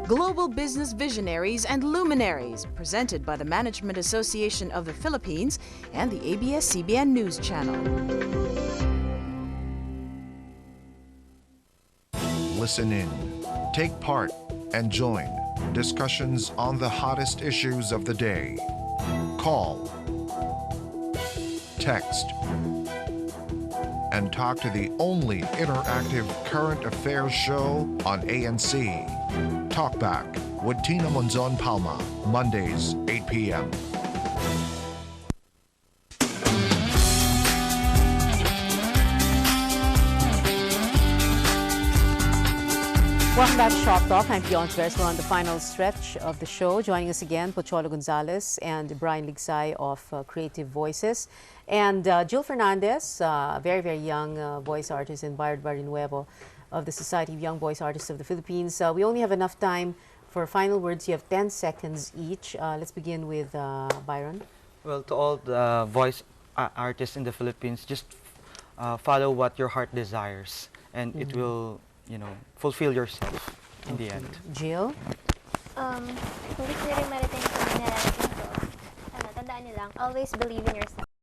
Speaker 18: Global Business Visionaries and Luminaries, presented by the Management Association of the Philippines and the ABS-CBN News Channel.
Speaker 14: Listen in, take part, and join discussions on the hottest issues of the day. Call, text, and talk to the only interactive current affairs show on ANC. Talkback with Tina Monzon Palma, Mondays, 8 p.m.
Speaker 10: Welcome back to Shop Talk. I'm Pion Tveres. We're on the final stretch of the show. Joining us again, Pocholo Gonzalez and Brian Ligsay of Creative Voices. And Jill Fernandez, very, very young voice artist in Bayard Barrinuevo of the Society of Young Voice Artists of the Philippines. We only have enough time for final words. You have 10 seconds each. Let's begin with Byron.
Speaker 3: Well, to all the voice artists in the Philippines, just follow what your heart desires, and it will, fulfill yourself in the end.
Speaker 10: Jill?
Speaker 16: Kung gusto nyo rin marating kung nararating ko, tandaan nyo lang, always believe in yourself.